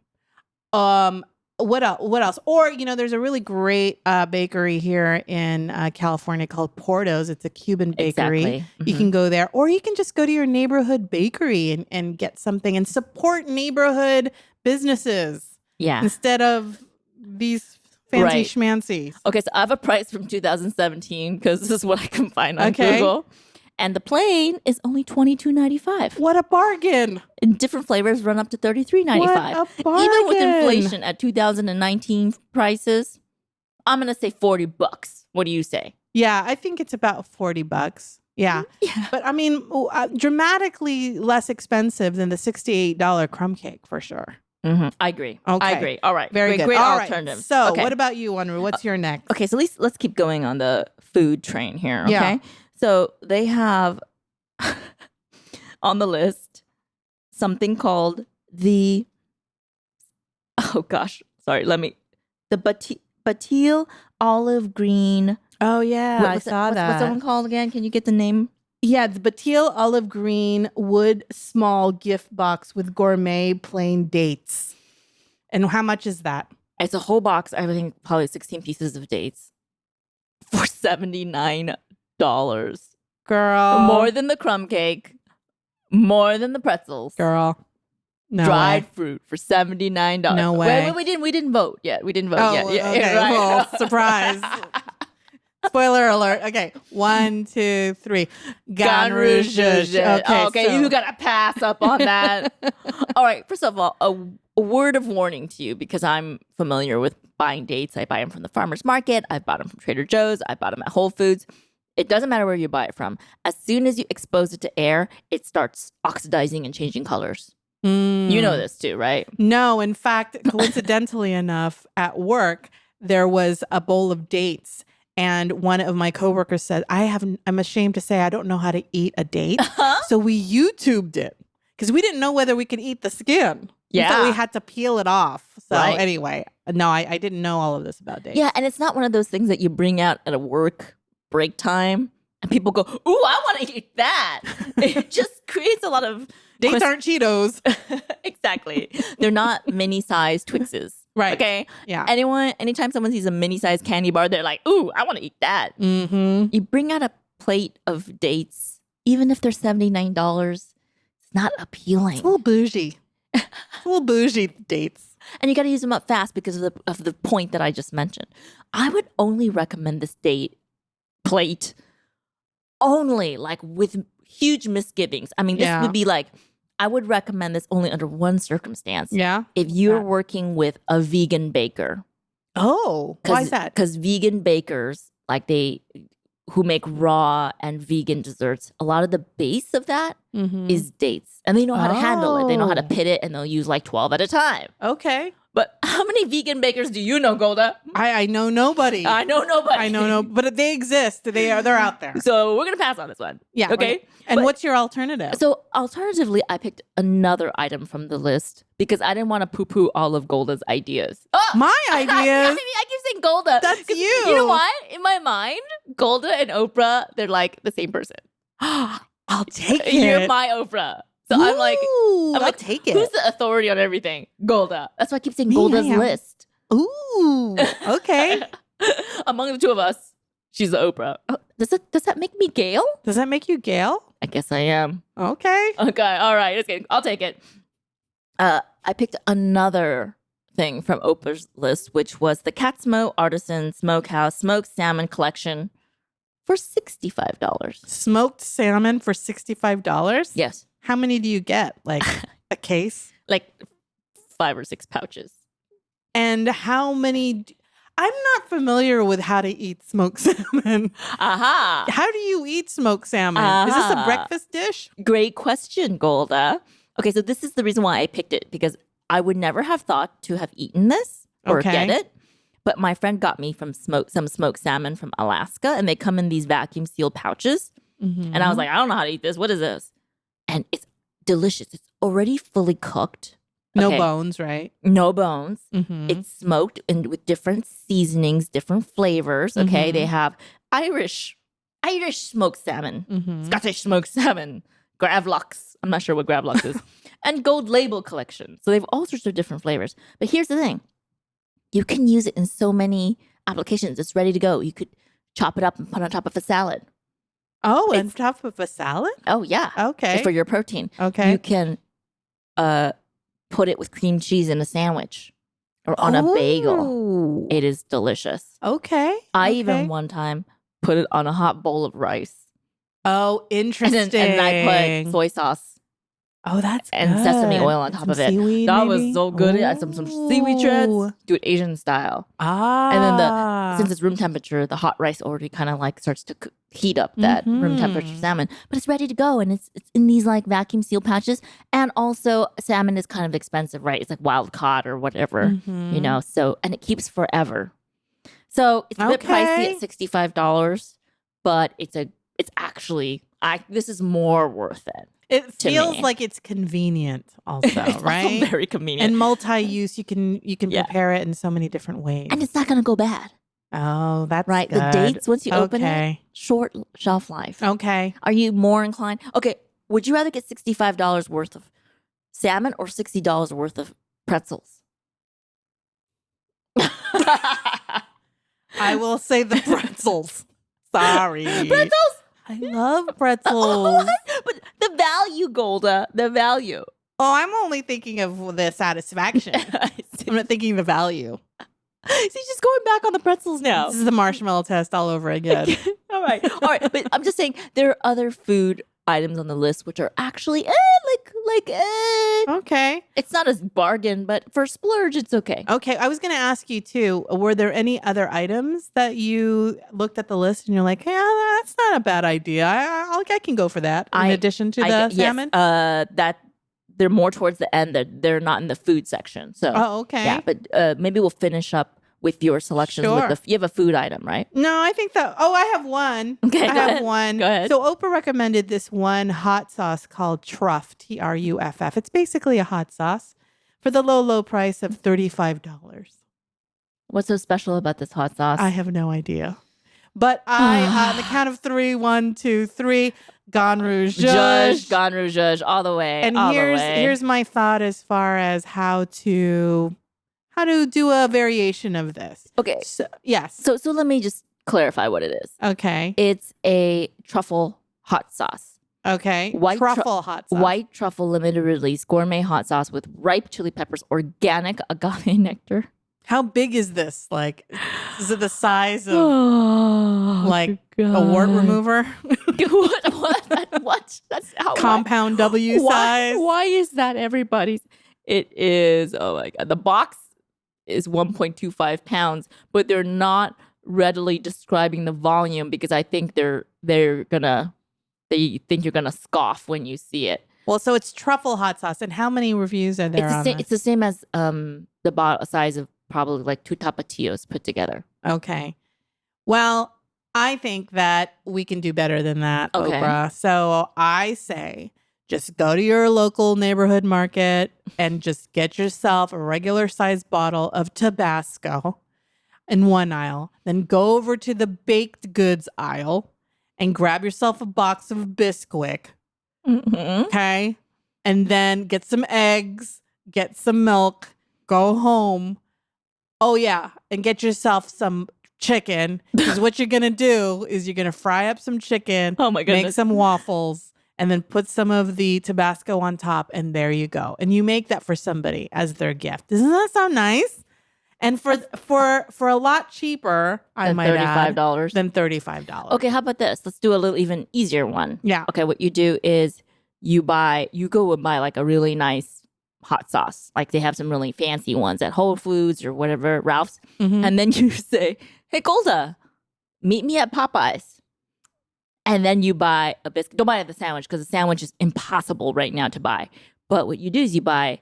What else? Or there's a really great bakery here in California called Porto's. It's a Cuban bakery. Exactly. You can go there, or you can just go to your neighborhood bakery and get something and support neighborhood businesses. Yeah. Instead of these fancy schmancy. Okay, so I have a price from 2017 because this is what I can find on Google. And the plain is only $22.95. What a bargain. And different flavors run up to $33.95. What a bargain. Even with inflation at 2019 prices, I'm going to say $40. What do you say? Yeah, I think it's about $40. Yeah. But I mean, dramatically less expensive than the $68 crumb cake for sure. Mm-hmm. I agree. Okay. I agree. All right. Very good. Great All alternative. Right. So okay. What about you, Wanru? What's your next? Okay, so let's keep going on the food train here. Okay. Yeah. So they have on the list something called the Batil olive green. Oh yeah, I saw that. What's that one called again? Can you get the name? Yeah, the Batil olive green wood small gift box with gourmet plain dates. And how much is that? It's a whole box. I think probably 16 pieces of dates for $79. Girl. More than the crumb cake. More than the pretzels. Girl. No dried way. fruit for $79. No way. Wait, we didn't vote yet. We didn't vote yet. Yeah, okay. right. Well, surprise. Spoiler alert. Okay. 1, 2, 3. Ganru Show. Okay, so you gotta pass up on that. All right. First of all, a word of warning to you, because I'm familiar with buying dates. I buy them from the farmer's market. I bought them from Trader Joe's. I bought them at Whole Foods. It doesn't matter where you buy it from. As soon as you expose it to air, it starts oxidizing and changing colors. You know this too, right? No, in fact, coincidentally enough, at work, there was a bowl of dates. And one of my coworkers said, I'm ashamed to say I don't know how to eat a date. So we YouTubed it because we didn't know whether we could eat the skin. Yeah. So we had to peel it off. So Right. anyway, no, I didn't know all of this about dates. Yeah, and it's not one of those things that you bring out at a work break time and people go, ooh, I want to eat that. It just creates a lot of... Dates aren't Cheetos. Exactly. They're not mini-sized Twixes. Right. Okay? Yeah. Anytime someone sees a mini-sized candy bar, they're like, ooh, I want to eat that. Mm-hmm. You bring out a plate of dates, even if they're $79, it's not appealing. It's a little bougie. It's a little bougie dates. And you got to use them up fast because of the point that I just mentioned. I would only recommend this date plate only like with huge misgivings. I mean, this would be like, I would recommend this only under one circumstance. Yeah. If you're working with a vegan baker. Oh, why is that? Because vegan bakers, like who make raw and vegan desserts, a lot of the base of that is dates. And they know how to handle it. They know how to pit it, and they'll use like 12 at a time. Okay. But how many vegan bakers do you know, Golda? I know nobody. I know nobody. I know no, but they exist. They're out there. So we're gonna pass on this one. Yeah. Okay. Right. And what's your alternative? So alternatively, I picked another item from the list because I didn't want to poo-poo all of Golda's ideas. Oh! My ideas? I keep saying Golda. That's you. You know what? In my mind, Golda and Oprah, they're like the same person. I'll take it. You're my Oprah. So I'm like, I'll take it. Who's the authority on everything? Golda. That's why I keep saying Golda's list. Ooh, okay. Among the two of us, she's the Oprah. Oh, does that make me Gail? Does that make you Gail? I guess I am. Okay. Okay. All right. Just kidding. I'll take it. I picked another thing from Oprah's list, which was the Katzmo Artisan Smokehouse Smoked Salmon Collection for $65. Smoked salmon for $65? Yes. How many do you get? Like a case? Like 5 or 6 pouches. And how many? I'm not familiar with how to eat smoked salmon. Aha. How do you eat smoked salmon? Is this a breakfast dish? Great question, Golda. Okay, so this is the reason why I picked it, because I would never have thought to have eaten this or get it. But my friend got me some smoked salmon from Alaska, and they come in these vacuum sealed pouches. Mm-hmm. And I was like, I don't know how to eat this. What is this? And it's delicious. It's already fully cooked. No bones, right? No bones. Mm-hmm. It's smoked and with different seasonings, different flavors. Okay, they have Irish smoked salmon, Scottish smoked salmon, gravlax. I'm not sure what gravlax is, and gold label collection. So they have all sorts of different flavors. But here's the thing: you can use it in so many applications. It's ready to go. You could chop it up and put it on top of a salad. Oh, on top of a salad? Oh yeah. Okay. For your protein. Okay. You can put it with cream cheese in a sandwich or on a bagel. It is delicious. Okay. I even one time put it on a hot bowl of rice. Oh, interesting. And then I put soy sauce. Oh, that's and good. sesame oil on top some of it. Seaweed, that maybe? was so good. It had some seaweed shreds. Do it Asian style. And then since it's room temperature, the hot rice already kind of like starts to heat up that room temperature salmon. But it's ready to go, and it's in these like vacuum seal pouches. And also, salmon is kind of expensive, right? It's like wild caught or whatever, you know. So and it keeps forever. So it's a bit pricey at $65, but it's actually this is more worth it. It feels like it's convenient also, it's right? also very convenient. And multi-use, you can prepare it in so many different ways. And it's not going to go bad. Oh, that's right. good. The dates, once you open it, short shelf life. Okay. Are you more inclined? Okay. Would you rather get $65 worth of salmon or $60 worth of pretzels? I will say the pretzels. Sorry. Pretzels? I love pretzels. But the value, Golda, the value. Oh, I'm only thinking of the satisfaction. I'm not thinking the value. See, she's going back on the pretzels now. This is the marshmallow test all over again. All right. But I'm just saying there are other food items on the list which are actually okay. It's not a bargain, but for splurge, it's okay. Okay. I was going to ask you too, were there any other items that you looked at the list and you're like, yeah, that's not a bad idea. I can go for that in addition to the salmon? Yes, that they're more towards the end. They're not in the food section. So, okay. Yeah, but maybe we'll finish up with your selections. Sure. You have a food item, right? No, I think that. Oh, I have one. Okay, I have one. Go ahead. So Oprah recommended this one hot sauce called Truff, Truff. It's basically a hot sauce for the low price of $35. What's so special about this hot sauce? I have no idea. But on the count of 3, 1, 2, 3, Ganru Show, all the way. And here's my thought as far as how to do a variation of this. Okay. So, yes. So let me just clarify what it is. Okay. It's a truffle hot sauce. Okay. Truffle hot sauce. White truffle limited release gourmet hot sauce with ripe chili peppers, organic agave nectar. How big is this? Like, is it the size of a wart remover? What? That's how compound W size. Why is that everybody's? It is. Oh my God. The box is 1.25 pounds, but they're not readily describing the volume because I think they think you're gonna scoff when you see it. Well, so it's truffle hot sauce. And how many reviews are there on this? It's the same as the bottle size of probably like 2 tapatios put together. Okay. Well, I think that we can do better than that, Okay. Oprah. So I say just go to your local neighborhood market and just get yourself a regular sized bottle of Tabasco in one aisle. Then go over to the baked goods aisle and grab yourself a box of Bisquick. Mm-hmm. Okay. And then get some eggs, get some milk, go home. Oh, yeah. And get yourself some chicken. Because what you're going to do is you're going to fry up some chicken. Oh, my goodness. Make some waffles. And then put some of the Tabasco on top. And there you go. And you make that for somebody as their gift. Doesn't that sound nice? And for a lot cheaper, I might add, $35. than $35. Okay, how about this? Let's do a little even easier one. Yeah. Okay, what you do is you go and buy like a really nice hot sauce. Like they have some really fancy ones at Whole Foods or whatever, Ralph's. Mhm. And then you say, hey, Golda, meet me at Popeyes. And then you buy a biscuit. Don't buy the sandwich because the sandwich is impossible right now to buy. But what you do is you buy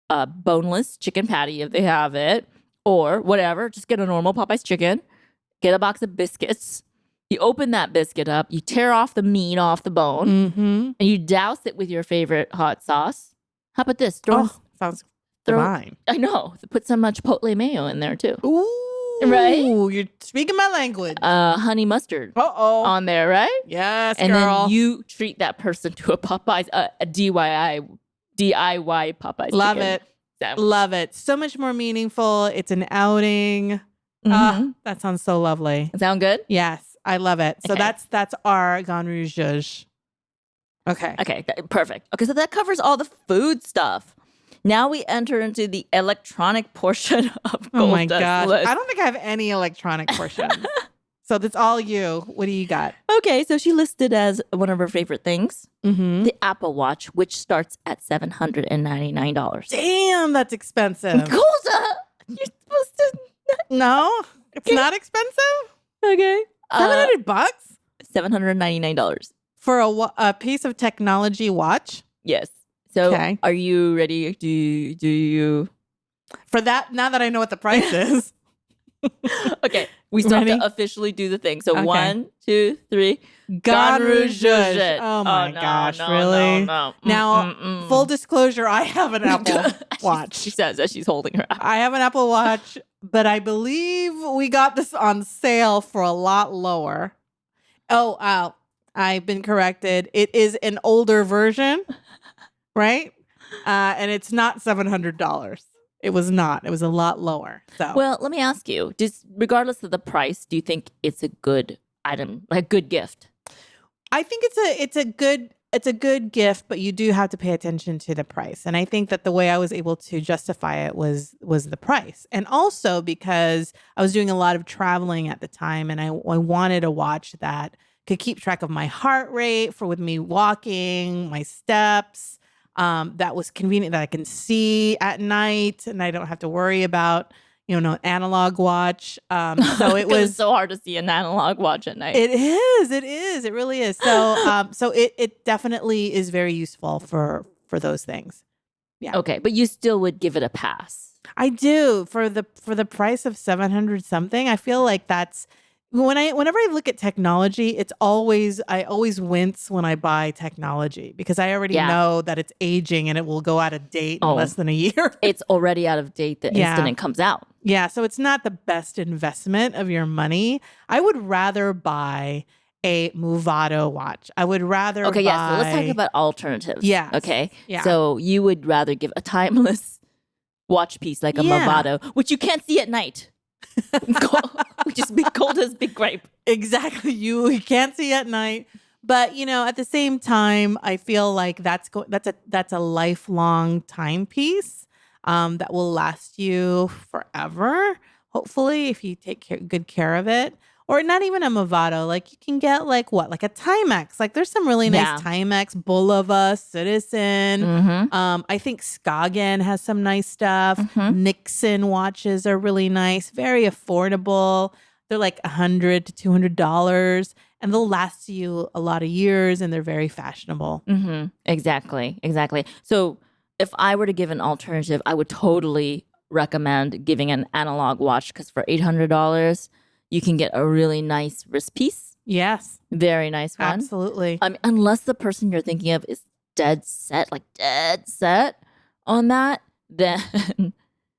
a boneless chicken patty if they have it, or whatever. Just get a normal Popeyes chicken. Get a box of biscuits. You open that biscuit up. You tear off the meat off the bone, Mm-hmm. and you douse it with your favorite hot sauce. How about this? Sounds throw- divine. I know. Put some chipotle mayo in there too. Ooh. Right? You're speaking my language. Honey mustard Uh-oh. on there, right? Yes, And girl. then you treat that person to a Popeyes, a DIY Popeyes. Love chicken it. sandwich. Love it. So much more meaningful. It's an outing. Mhm. That sounds so lovely. Sound good? Yes, I love it. So Okay. that's our Ganru Show. Okay. Okay, perfect. Okay, so that covers all the food stuff. Now we enter into the electronic portion of Oh my Golda's gosh. list. I don't think I have any electronic portions. So that's all you. What do you got? Okay, so she listed as one of her favorite things Mm-hmm. the Apple Watch, which starts at $799. Damn, that's expensive. Golda, you're supposed to. No, it's not expensive. Okay, $700 $799. for a piece of technology watch. Yes. So, Okay. are you ready? Do you? For that, now that I know what the price is. Okay, we still have Ready? to officially do the thing. So Okay. 1, 2, 3. Ganru Show. Oh my gosh, really? No. Now, full disclosure, I have an Apple Watch. She says as she's holding her. I have an Apple Watch, but I believe we got this on sale for a lot lower. Oh, I've been corrected. It is an older version, right? And it's not $700. It was not. It was a lot lower. So Well, let me ask you: just regardless of the price, do you think it's a good item, like a good gift? I think it's a good gift, but you do have to pay attention to the price. And I think that the way I was able to justify it was the price. And also because I was doing a lot of traveling at the time and I wanted a watch that could keep track of my heart rate with me walking, my steps, that was convenient, that I can see at night and I don't have to worry about, an analog watch. So it was so hard to see an analog watch at night. It is. It really is. So so it definitely is very useful for those things. Yeah. Okay, but you still would give it a pass. I do for the price of 700 something. I feel like that's whenever I look at technology, I always wince when I buy technology because I already know that it's aging and it will go out of date in less than a year. It's already out of date the instant it comes out. Yeah, so it's not the best investment of your money. I would rather buy a Movado watch. I would rather Okay, buy... yeah, so let's talk about alternatives. Yeah. Okay. Yeah. So you would rather give a timeless watch piece like a Movado, which you can't see at night. Which is Golda's big gripe. Exactly. You can't see at night. But, at the same time, I feel like that's a lifelong timepiece that will last you forever, hopefully, if you take good care of it. Or not even a Movado. Like you can get like a Timex. Like there's some really nice Timex, Bulova, Citizen. Mm-hmm. I think Skagen has some nice stuff. Mm-hmm. Nixon watches are really nice, very affordable. They're like $100 to $200. and they'll last you a lot of years, and they're very fashionable. Exactly. So if I were to give an alternative, I would totally recommend giving an analog watch because for $800, you can get a really nice wrist piece. Yes. Very nice one. Absolutely. Unless the person you're thinking of is dead set on that, then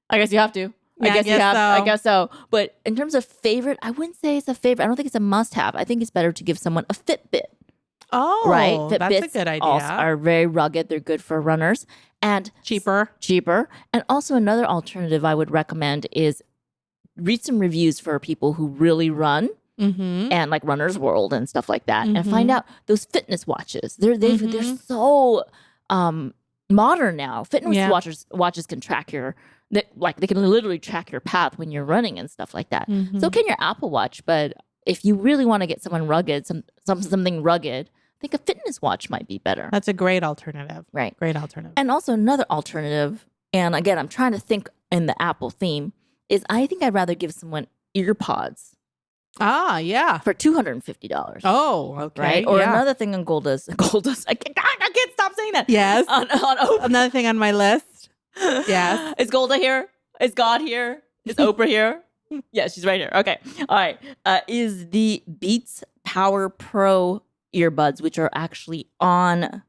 I guess you have to. I guess so. But in terms of favorite, I wouldn't say it's a favorite. I don't think it's a must-have. I think it's better to give someone a Fitbit. Oh, right. That's a good idea. Also are very rugged. They're good for runners and cheaper. And also another alternative I would recommend is read some reviews for people who really run. And like Runner's World and stuff like that, and find out those fitness watches. They're so modern now. Fitness watches can track they can literally track your path when you're running and stuff like that. So can your Apple Watch, but if you really want to get someone rugged, something rugged, I think a fitness watch might be better. That's a great alternative. Right. Great alternative. And also another alternative, and again, I'm trying to think in the Apple theme, is I think I'd rather give someone earpods. Ah, yeah. For $250. Oh, okay. Right? Or another thing on Golda's. I can't stop saying that. Yes. On Oprah. Another thing on my list. Yes. Is Golda here? Is God here? Is Oprah here? Yeah, she's right here. Okay. All right. Is the Beats Power Pro earbuds, which are actually on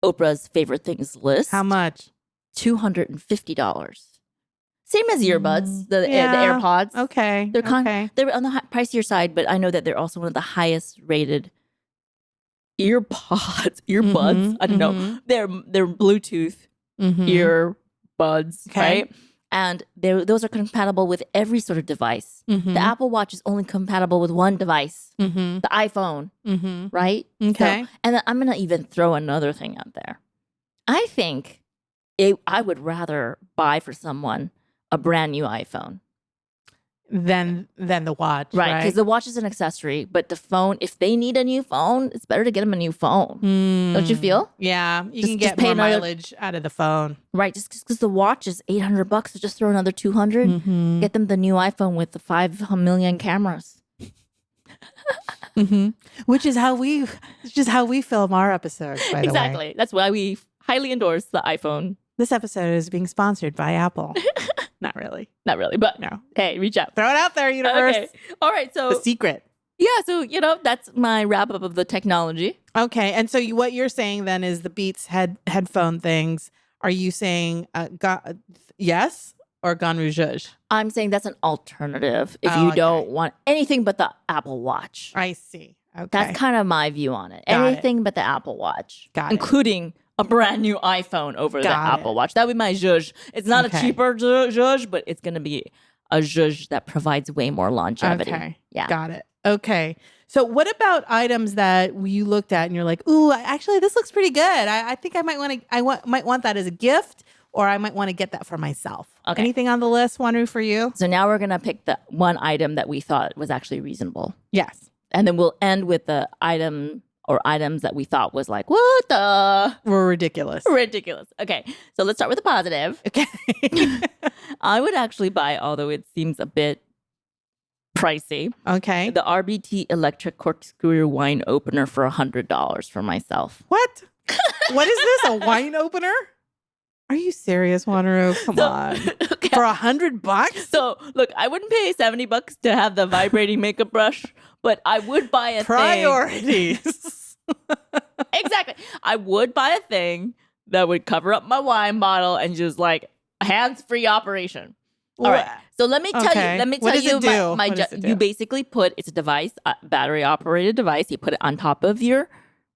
Oprah's favorite things list. How much? $250. Same as earbuds, the AirPods. Okay. They're they're on the pricier side, but I know that they're also one of the highest rated earbuds. I don't know. They're Bluetooth earbuds, right? And those are compatible with every sort of device. The Apple Watch is only compatible with one device, the iPhone, right? Okay. So, and then I'm going to even throw another thing out there. I think I would rather buy for someone a brand new iPhone than the watch, right? Because the watch is an accessory, but the phone, if they need a new phone, it's better to get them a new phone. Don't you feel? Yeah, you can get more mileage out of the phone, right? Just because the watch is $800, so just throw another $200. Get them the new iPhone with the 5 million cameras. Which is how we film our episodes. By the way, exactly. That's why we highly endorse the iPhone. This episode is being sponsored by Apple. Not really, but no. Hey, reach out. Throw it out there, universe. Okay. All right. So the secret. Yeah. So that's my wrap up of the technology. Okay. And so what you're saying then is the Beats headphone things. Are you saying yes or Ganru Show? I'm saying that's an alternative if you don't want anything but the Apple Watch. I see. Okay. That's kind of my view on it. Anything but the Apple Watch. Including a brand new iPhone over the Apple Watch. That would be my zhuzh. It's not a cheaper zhuzh, but it's going to be a zhuzh that provides way more longevity. Okay. Yeah. Got it. Okay. So what about items that you looked at and you're like, ooh, actually, this looks pretty good. I think I might might want that as a gift, or I might want to get that for myself. Okay. Anything on the list, Wanru, for you? So now we're going to pick the one item that we thought was actually reasonable. Yes. And then we'll end with the item or items that we thought was like, what the? Were ridiculous. Ridiculous. Okay. So let's start with the positive. Okay. I would actually buy, although it seems a bit pricey. Okay. The RBT electric corkscrew wine opener for $100 for myself. What? What is this? A wine opener? Are you serious, Wanru? Come on. Okay. For $100? So look, I wouldn't pay $70 to have the vibrating makeup brush, but I would buy a priorities. Exactly. I would buy a thing that would cover up my wine bottle and just like hands-free operation. All right. So let me tell you. Let me tell you. You basically it's a device, a battery-operated device. You put it on top of your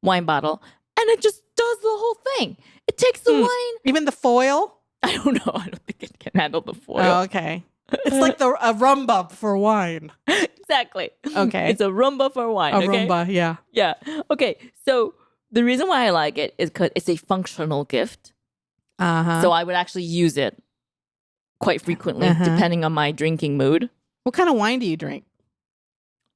wine bottle, and it just does the whole thing. It takes the wine. Even the foil? I don't know. I don't think it can handle the foil. Oh, okay. It's like a rumba for wine. Exactly. Okay. It's a rumba for wine. Rumba, yeah. Yeah. Okay. So the reason why I like it is because it's a functional gift. So I would actually use it quite frequently, depending on my drinking mood. What kind of wine do you drink?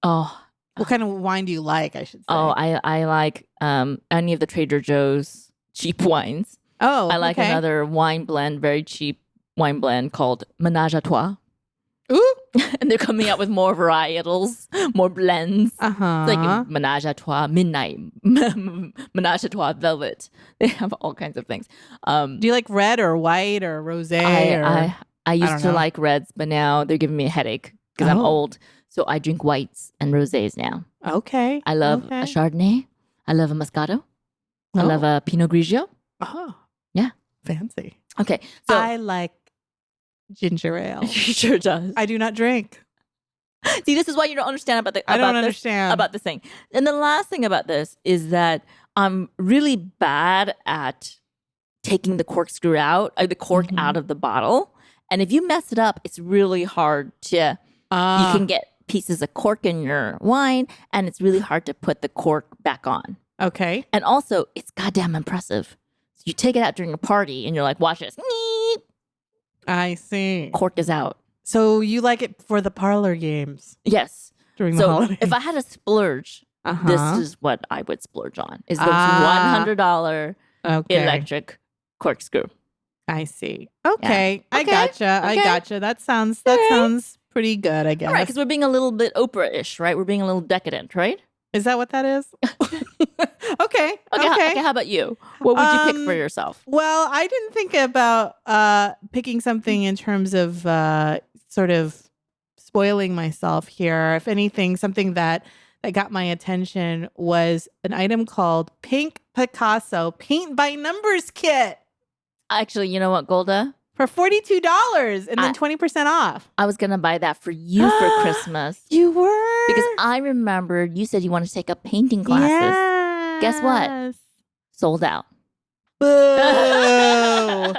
Oh. What kind of wine do you like, I should say? Oh, I like any of the Trader Joe's cheap wines. Oh, I like another wine blend, very cheap wine blend called Ménage à Trois. Ooh. And they're coming out with more varietals, more blends. Uh-huh. It's like Menage a Trois Midnight, Menage a Trois Velvet. They have all kinds of things. Do you like red or white or rosé? I used don't to know. like reds, but now they're giving me a headache because I'm Oh. old. So I drink whites and rosés now. Okay. I love okay. a Chardonnay. I love a Moscato. I Oh. love a Pinot Grigio. Oh. Yeah. Fancy. Okay. So I like ginger ale. she sure does. I do not drink. See, this is why you don't understand about the I don't this- understand. about this thing. And the last thing about this is that I'm really bad at taking the corkscrew out, the cork Mhm. out of the bottle. And if you mess it up, it's really hard to. You can get pieces of cork in your wine, and it's really hard to put the cork back on. Okay. And also, it's goddamn impressive. So you take it out during a party, and you're like, "Watch this." Neep. I see. Cork is out. So you like it for the parlor games Yes. during the So holidays? if I had to splurge, uh-huh. this is what I would splurge on: is those $100 okay. electric corkscrew. I see. Okay. I Okay. gotcha. I Okay. gotcha. That sounds pretty good, I guess. All right, because we're being a little bit Oprah-ish, right? We're being a little decadent, right? Is that what that is? okay. Okay. How about you? What would you pick for Um, yourself? Well, I didn't think about picking something in terms of sort of spoiling myself here. If anything, something that got my attention was an item called Pink Picasso Paint by Numbers Kit Actually, you know what, Golda? for $42 and then 20% off. I was gonna buy that for you for Christmas You were? because I remembered you said you wanted to take up painting classes. Yes. Guess what? Sold out. Boo.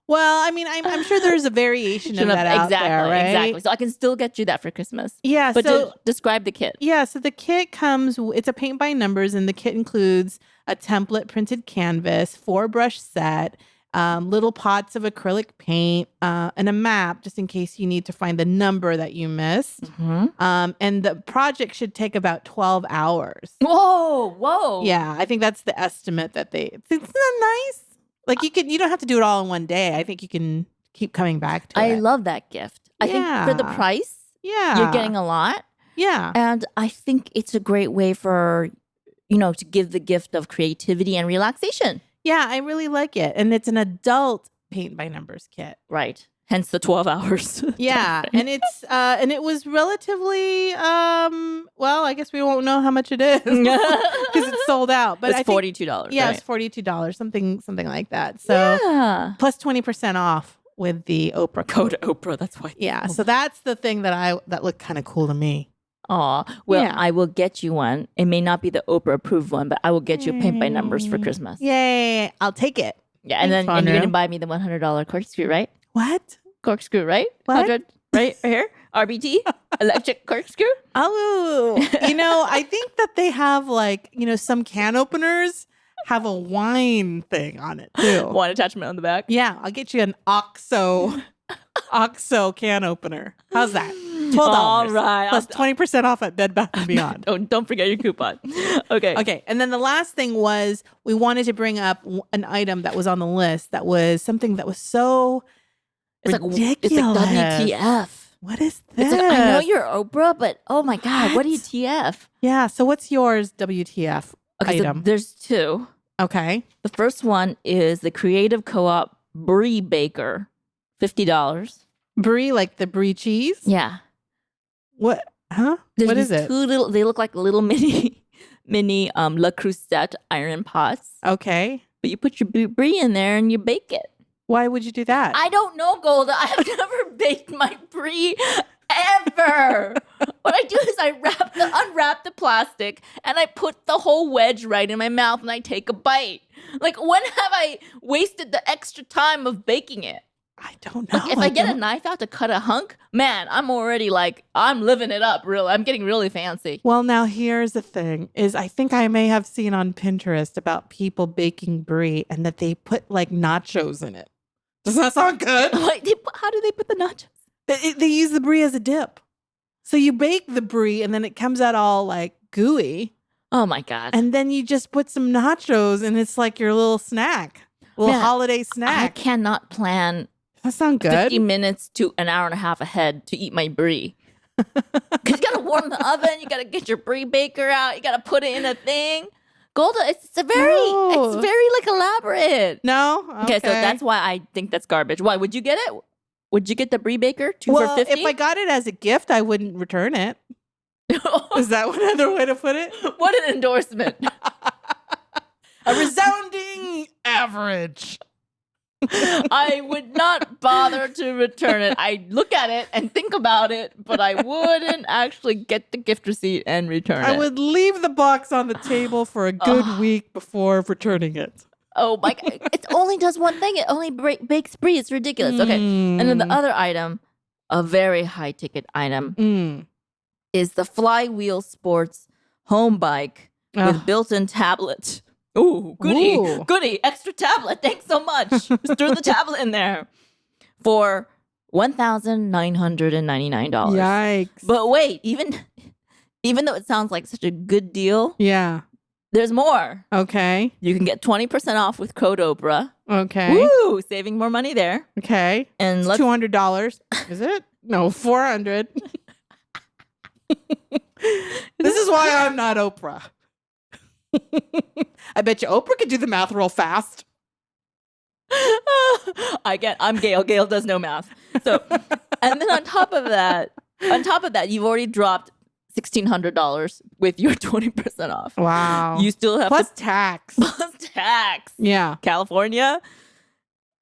Well, I mean, I'm sure there's a variation of that out exactly, there, right? exactly. So I can still get you that for Christmas. Yeah. But so describe the kit. yeah, so the kit comes. It's a paint by numbers, and the kit includes a template printed canvas, 4-brush set, little pots of acrylic paint, and a map just in case you need to find the number that you missed. And the project should take about 12 hours. Whoa. Yeah, I think that's the estimate that they. Isn't that nice? Like you don't have to do it all in one day. I think you can keep coming back to it. I love that gift. I think for the Yeah. price, Yeah, you're getting a lot. Yeah, And I think it's a great way for, to give the gift of creativity and relaxation. yeah. I really like it, and it's an adult paint by numbers kit. Right. Hence the 12 hours. Yeah, and it's and it was relatively well, I guess we won't know how much it is because it's sold out. But it's I think $42. yeah, right? it's $42, something like that. So Yeah. plus 20% off with the Oprah Go code. to Oprah. That's why. Yeah, so that's the thing that looked kind of cool to me. Aw. Well, Yeah. I will get you one. It may not be the Oprah approved one, but I will get you a paint by numbers for Christmas. Yay! I'll take it. Yeah. And Thanks, then you're Wanru. going to buy me the $100 corkscrew, right? What? Corkscrew, right? What? 100, right here. RBT, electric corkscrew. Oh, I think that they have some can openers have a wine thing on it too. One attachment on the back. Yeah, I'll get you an OXO can opener. How's that? $12. All right. Plus 20% off at Bed Bath & Beyond. Don't forget your coupon. Okay. Okay, and then the last thing was we wanted to bring up an item that was on the list that was something that was so ridiculous. It's like WTF. What is this? It's like, I know you're Oprah, but oh my God, what are you TF? Yeah, so what's yours WTF Okay, so item? there's two. Okay. The first one is the Creative Co-op Brie Baker, $50. Brie, like the brie cheese? Yeah. What? Huh? There's What is these it? two little, they look like little mini Le Creuset iron pots. Okay. But you put your brie in there and you bake it. Why would you do that? I don't know, Golda. I have never baked my brie ever. What I do is I unwrap the plastic and I put the whole wedge right in my mouth and I take a bite. Like, when have I wasted the extra time of baking it? I don't know. Like, if I get a knife out to cut a hunk, man, I'm already I'm living it up. Really, I'm getting really fancy. Well, now here's the thing: is I think I may have seen on Pinterest about people baking brie and that they put nachos in it. Does that sound good? How do they put the nachos? They use the brie as a dip. So you bake the brie and then it comes out all gooey. Oh my God. And then you just put some nachos and it's like your little snack, little Man, holiday I snack. cannot plan That sounds good. 50 minutes to an hour and a half ahead to eat my brie. Because you got to warm the oven. You got to get your Brie Baker out. You got to put it in a thing. Golda, it's very like elaborate. No? Okay, so that's why I think that's garbage. Why? Would you get it? Would you get the Brie Baker? For 50? If I got it as a gift, I wouldn't return it. Is that one other way to put it? What an endorsement. A resounding average. I would not bother to return it. I'd look at it and think about it, but I wouldn't actually get the gift receipt and return it. I would leave the box on the table for a good week before returning it. Oh my God. It only does one thing. It only bakes brie. It's ridiculous. Okay. And then the other item, a very high ticket item, is the FlyWill Sports home bike with built-in tablet. Ooh, goody. Ooh. Goody. Extra tablet. Thanks so much. Just threw the tablet in there for $1,999. Yikes. But wait, even though it sounds like such a good deal, Yeah. there's more. Okay. You can get 20% off with code Oprah. Okay. Woo! Saving more money there. Okay. And It's let's $200. Is it? No, $400. This is why I'm not Oprah. I bet you Oprah could do the math real fast. I'm Gail. Gail does no math. So, and then on top of that, you've already dropped $1,600 with your 20% off. Wow. You still have plus tax. plus tax. Yeah. California.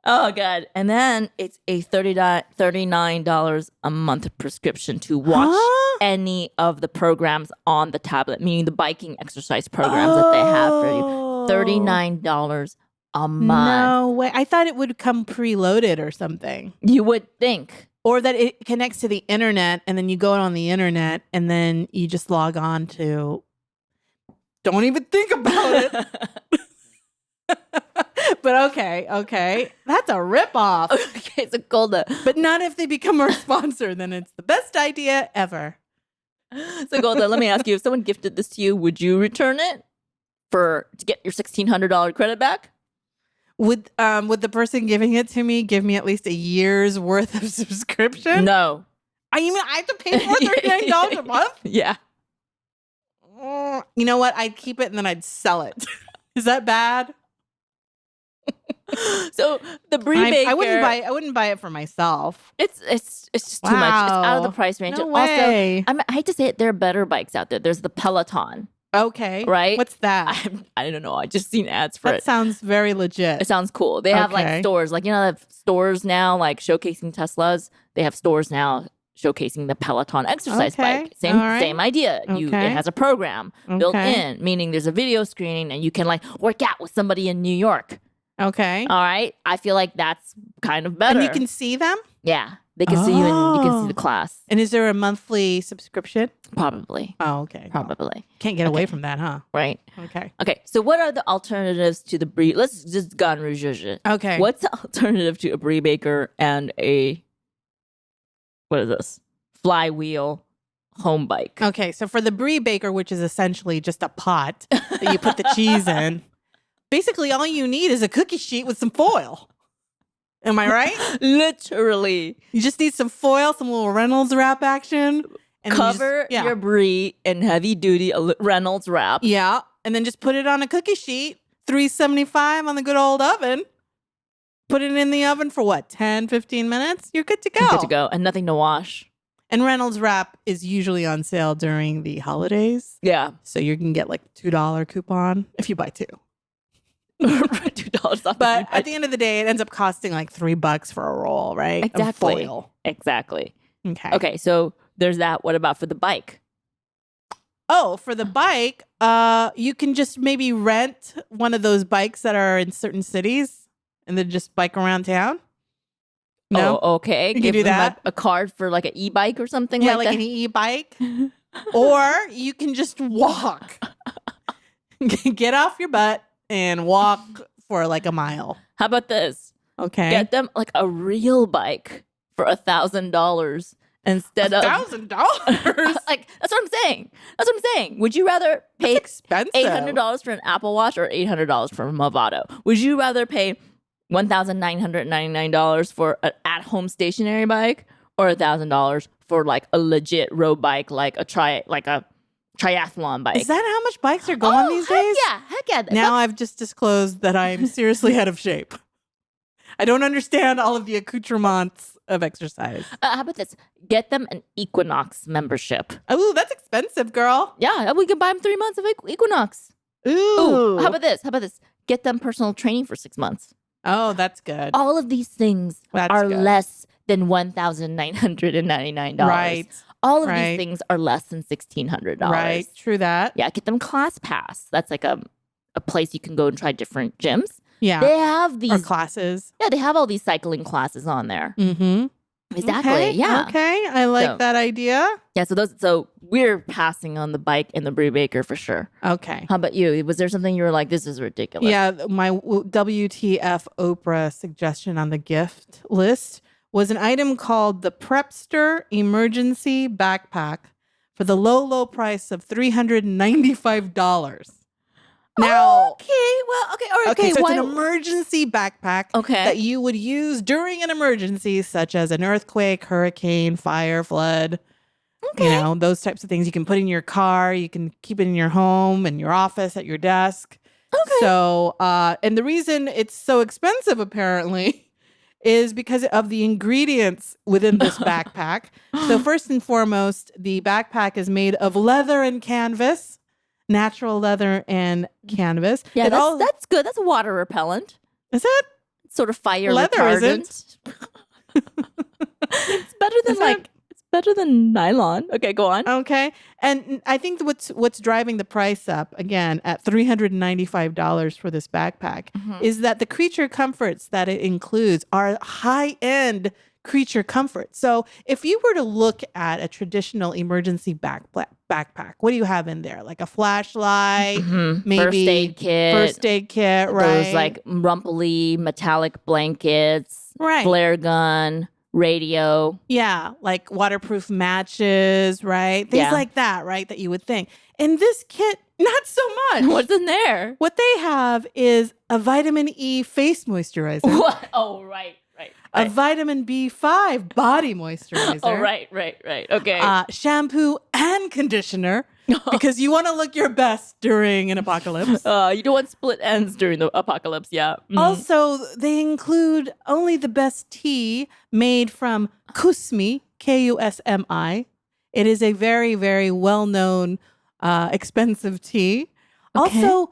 Oh God. And then it's a $39 a month prescription to watch any of the programs on the tablet, meaning the biking exercise programs that they have for you. $39 a month. No way. I thought it would come preloaded or something. You would think. Or that it connects to the internet and then you go on the internet and then you just log on to. Don't even think about it. But okay. That's a ripoff. Okay, so Golda. But not if they become our sponsor, then it's the best idea ever. So Golda, let me ask you, if someone gifted this to you, would you return it to get your $1,600 credit back? Would the person giving it to me give me at least a year's worth of subscription? No. I have to pay for $39 a month? Yeah. You know what? I'd keep it and then I'd sell it. Is that bad? So the Brie Baker, I wouldn't buy it for myself. It's just too much. It's out of the price range. No way. Also, I hate to say it, there are better bikes out there. There's the Peloton. Okay. Right? What's that? I don't know. I just seen ads for it. That sounds very legit. It sounds cool. They have like stores, like, they have stores now, like showcasing Teslas. They have stores now showcasing the Peloton exercise bike. Same idea. It has a program built in, meaning there's a video screening and you can like work out with somebody in New York. Okay. All right. I feel like that's kind of better. And you can see them? Yeah. They can see you and you can see the class. And is there a monthly subscription? Probably. Oh, okay. Probably. Can't get away from that, huh? Right. Okay. Okay. So what are the alternatives to the Brie? Let's just Ganru Show. Okay. What's the alternative to a Brie Baker and what is this? FlyWill home bike. Okay. So for the Brie Baker, which is essentially just a pot that you put the cheese in, basically all you need is a cookie sheet with some foil. Am I right? Literally. You just need some foil, some little Reynolds wrap action. And cover your Brie in heavy duty Reynolds wrap. Yeah. And then just put it on a cookie sheet, 375 on the good old oven. Put it in the oven for what, 10, 15 minutes? You're good to go. Good to go. And nothing to wash. And Reynolds wrap is usually on sale during the holidays. Yeah. So you can get like $2 coupon if you buy two. $2 off. But at the end of the day, it ends up costing like $3 for a roll, right? Exactly. Of foil. Exactly. Okay. So there's that. What about for the bike? Oh, for the bike, you can just maybe rent one of those bikes that are in certain cities and then just bike around town. No? Oh, okay. You can Give do them that. A card for like an e-bike or something Yeah, like that. an e-bike. Or you can just walk. Get off your butt and walk for like a mile. How about this? Okay. Get them like a real bike for $1,000 instead of $1,000. like that's what I'm saying. Would you rather pay expensive. $800 for an Apple Watch or $800 for a Movado? Would you rather pay $1,999 for an at-home stationary bike, or $1,000 for like a legit road bike, like a triathlon bike. Is that how much bikes are going these days? Heck yeah. Now I've just disclosed that I am seriously out of shape. I don't understand all of the accoutrements of exercise. How about this? Get them an Equinox membership. Oh, that's expensive, girl. Yeah, we can buy them 3 months of Equinox. Ooh. How about this? Get them personal training for 6 months. Oh, that's good. All of these things are good. less than $1,999. Right. All of these things are less than $1,600. Right. True that. Yeah, get them Class Pass. That's like a place you can go and try different gyms. Yeah. They have these or classes. Yeah, they have all these cycling classes on there. Mm-hmm. Exactly. Okay. Yeah. Okay. I like that idea. Yeah. So we're passing on the bike and the Brie Baker for sure. Okay. How about you? Was there something you were like, this is ridiculous? Yeah. My WTF Oprah suggestion on the gift list was an item called the Prepster Emergency Backpack for the low price of $395. Now, Okay. so it's an emergency backpack Okay. that you would use during an emergency, such as an earthquake, hurricane, fire, flood. Okay. You know, those types of things you can put in your car. You can keep it in your home, in your office, at your desk. Okay. So, and the reason it's so expensive, apparently, is because of the ingredients within this backpack. So first and foremost, the backpack is made of leather and canvas. Natural leather and canvas. Yeah, that's good. That's water repellent. Is it? Sort of fire Leather retardant. It's better than nylon. Okay, go on. Okay. And I think what's driving the price up again at $395 for this backpack is that the creature comforts that it includes are high-end creature comfort. So if you were to look at a traditional emergency backpack, what do you have in there? Like a flashlight, maybe first aid kit, right? Those like rumply metallic blankets, right? Flare gun, radio. Yeah, like waterproof matches, right? Things like that, right? That you would think. In this kit, not so much. What's in there? What they have is a vitamin E face moisturizer. What? Oh, right. A vitamin B5 body moisturizer. Oh, right. Okay. Shampoo and conditioner because you want to look your best during an apocalypse. You don't want split ends during the apocalypse, yeah. Also, they include only the best tea made from Kusmi, Kusmi. It is a very, very well-known, expensive tea. Okay. Also,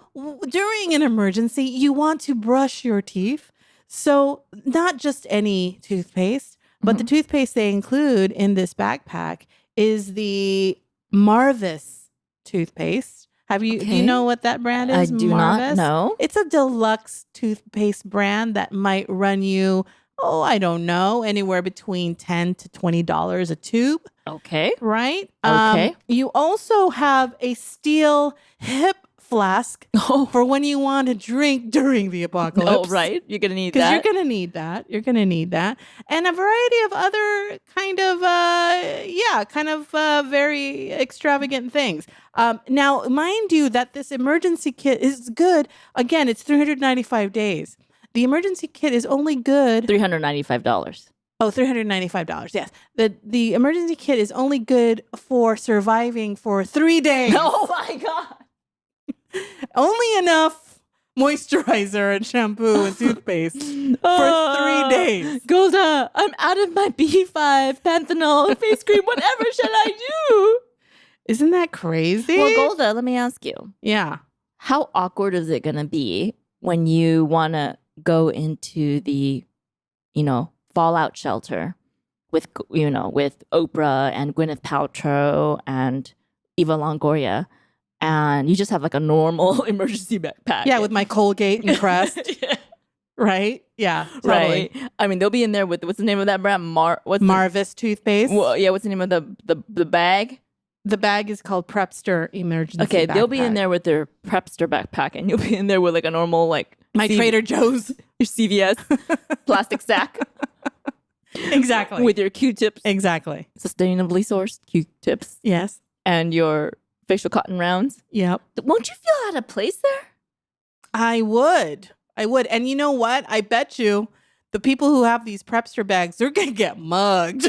during an emergency, you want to brush your teeth. So not just any toothpaste, but the toothpaste they include in this backpack is the Marvis toothpaste. Do you know what that brand is? I do Marvis? not know. It's a deluxe toothpaste brand that might run you, I don't know, anywhere between $10 to $20 a tube. Okay. Right? Okay. You also have a steel hip flask for when you want to drink during the apocalypse. Oh, right. You're going to need that. Because you're going to need that. You're going to need that. And a variety of other kind of very extravagant things. Now, mind you that this emergency kit is good. Again, it's 395 days. The emergency kit is only good. $395. Oh, $395. Yes. The emergency kit is only good for surviving for 3 days. Oh, my God. Only enough moisturizer and shampoo and toothpaste for 3 days. Golda, I'm out of my B5 panthenol face cream. Whatever shall I do? Isn't that crazy? Well, Golda, let me ask you. Yeah. How awkward is it going to be when you want to go into the, fallout shelter with Oprah and Gwyneth Paltrow and Eva Longoria, and you just have like a normal emergency backpack? Yeah, with my Colgate and Crest. Yeah. Right? Yeah, totally. Right. I mean, they'll be in there with, what's the name of that brand? Marvis toothpaste. Well, yeah, what's the name of the bag? The bag is called Prepster Emergency Okay, backpack. they'll be in there with their Prepster backpack, and you'll be in there with like a normal my Trader Joe's, your CVS plastic sack. Exactly. With your Q-tips. Exactly. Sustainably sourced Q-tips. Yes. And your facial cotton rounds. Yep. Won't you feel out of place there? I would. I would. And you know what? I bet you the people who have these Prepster bags, they're going to get mugged.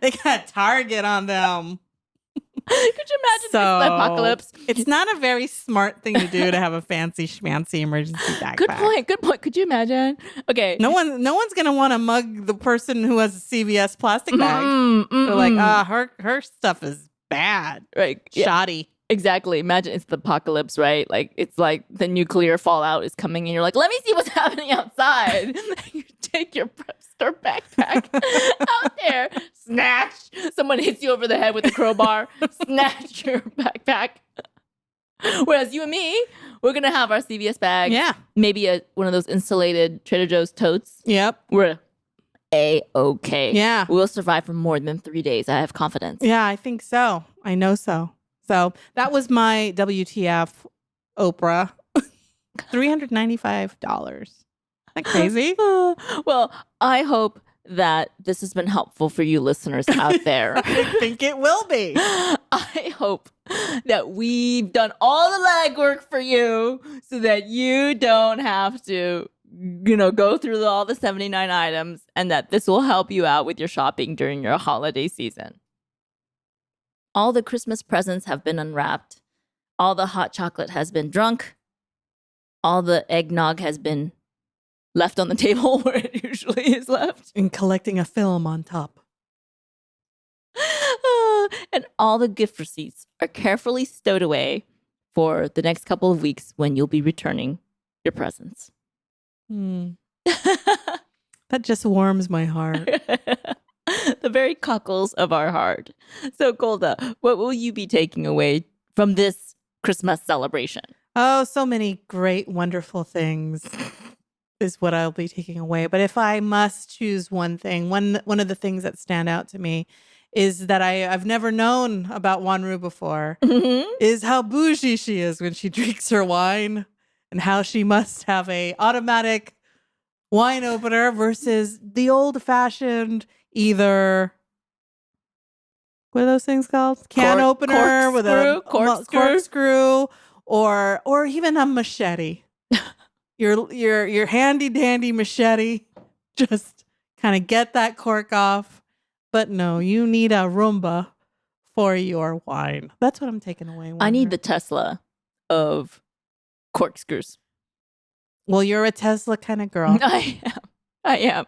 They got Target on them. Could you imagine the apocalypse? It's not a very smart thing to do to have a fancy schmancy emergency backpack. Good point. Could you imagine? Okay. No one's gonna want to mug the person who has a CVS plastic bag. They're like, her stuff is bad. Right. Shoddy. Exactly. Imagine it's the apocalypse, right? Like it's like the nuclear fallout is coming and you're like, let me see what's happening outside. You take your Prepster backpack out there, snatch. Someone hits you over the head with a crowbar, snatch your backpack. Whereas you and me, we're going to have our CVS bag. Yeah. Maybe one of those insulated Trader Joe's totes. Yep. We're A-okay. Yeah. We'll survive for more than 3 days. I have confidence. Yeah, I think so. I know so. So that was my WTF Oprah. $395. Isn't that crazy? Well, I hope that this has been helpful for you listeners out there. I think it will be. I hope that we've done all the legwork for you so that you don't have to, go through all the 79 items and that this will help you out with your shopping during your holiday season. All the Christmas presents have been unwrapped. All the hot chocolate has been drunk. All the eggnog has been left on the table where it usually is left. And collecting a film on top. And all the gift receipts are carefully stowed away for the next couple of weeks when you'll be returning your presents. That just warms my heart. The very cockles of our heart. So, Golda, what will you be taking away from this Christmas celebration? Oh, so many great, wonderful things is what I'll be taking away. But if I must choose one thing, one of the things that stand out to me is that I've never known about Wanru before, is how bougie she is when she drinks her wine and how she must have a automatic wine opener versus the old-fashioned either, what are those things called? Can opener with a corkscrew or even a machete. Your handy dandy machete. Just kind of get that cork off. But no, you need a Roomba for your wine. That's what I'm taking away. I need the Tesla of corkscrews. Well, you're a Tesla kind of girl. I am.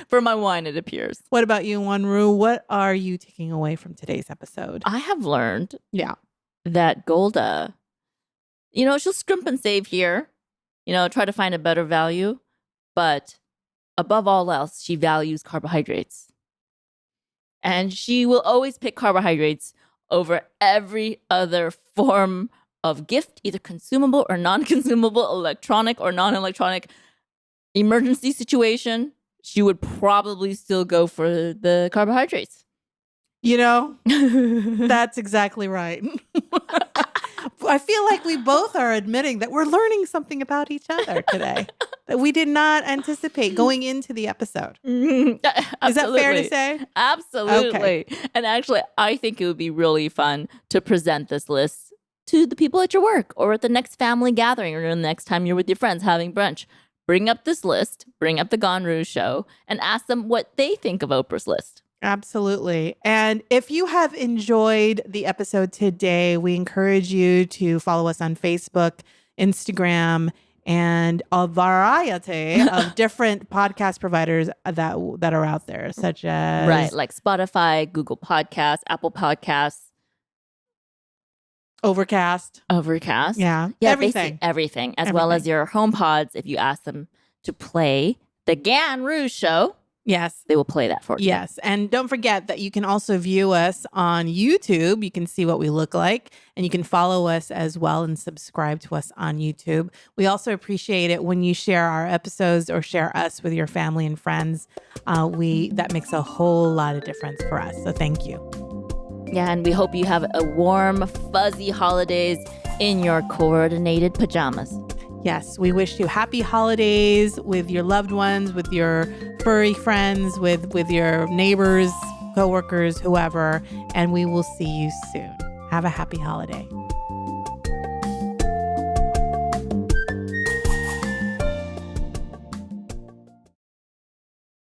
For my wine, it appears. What about you, Wanru? What are you taking away from today's episode? I have learned that Golda, she'll scrimp and save here, try to find a better value. But above all else, she values carbohydrates. And she will always pick carbohydrates over every other form of gift, either consumable or non-consumable, electronic or non-electronic. Emergency situation, she would probably still go for the carbohydrates. That's exactly right. I feel like we both are admitting that we're learning something about each other today that we did not anticipate going into the episode. Is that fair to say? Absolutely. Okay. And actually, I think it would be really fun to present this list to the people at your work or at the next family gathering or the next time you're with your friends having brunch. Bring up this list, bring up the Ganru Show, and ask them what they think of Oprah's list. Absolutely. And if you have enjoyed the episode today, we encourage you to follow us on Facebook, Instagram, and a variety of different podcast providers that are out there, such as... Right, like Spotify, Google Podcasts, Apple Podcasts. Overcast. Yeah, everything. As well as your home pods, if you ask them to play the Ganru Show. Yes. They will play that for you. Yes. And don't forget that you can also view us on YouTube. You can see what we look like. And you can follow us as well and subscribe to us on YouTube. We also appreciate it when you share our episodes or share us with your family and friends. That makes a whole lot of difference for us. So thank you. Yeah, and we hope you have a warm, fuzzy holidays in your coordinated pajamas. Yes, we wish you happy holidays with your loved ones, with your furry friends, with your neighbors, coworkers, whoever, and we will see you soon. Have a happy holiday.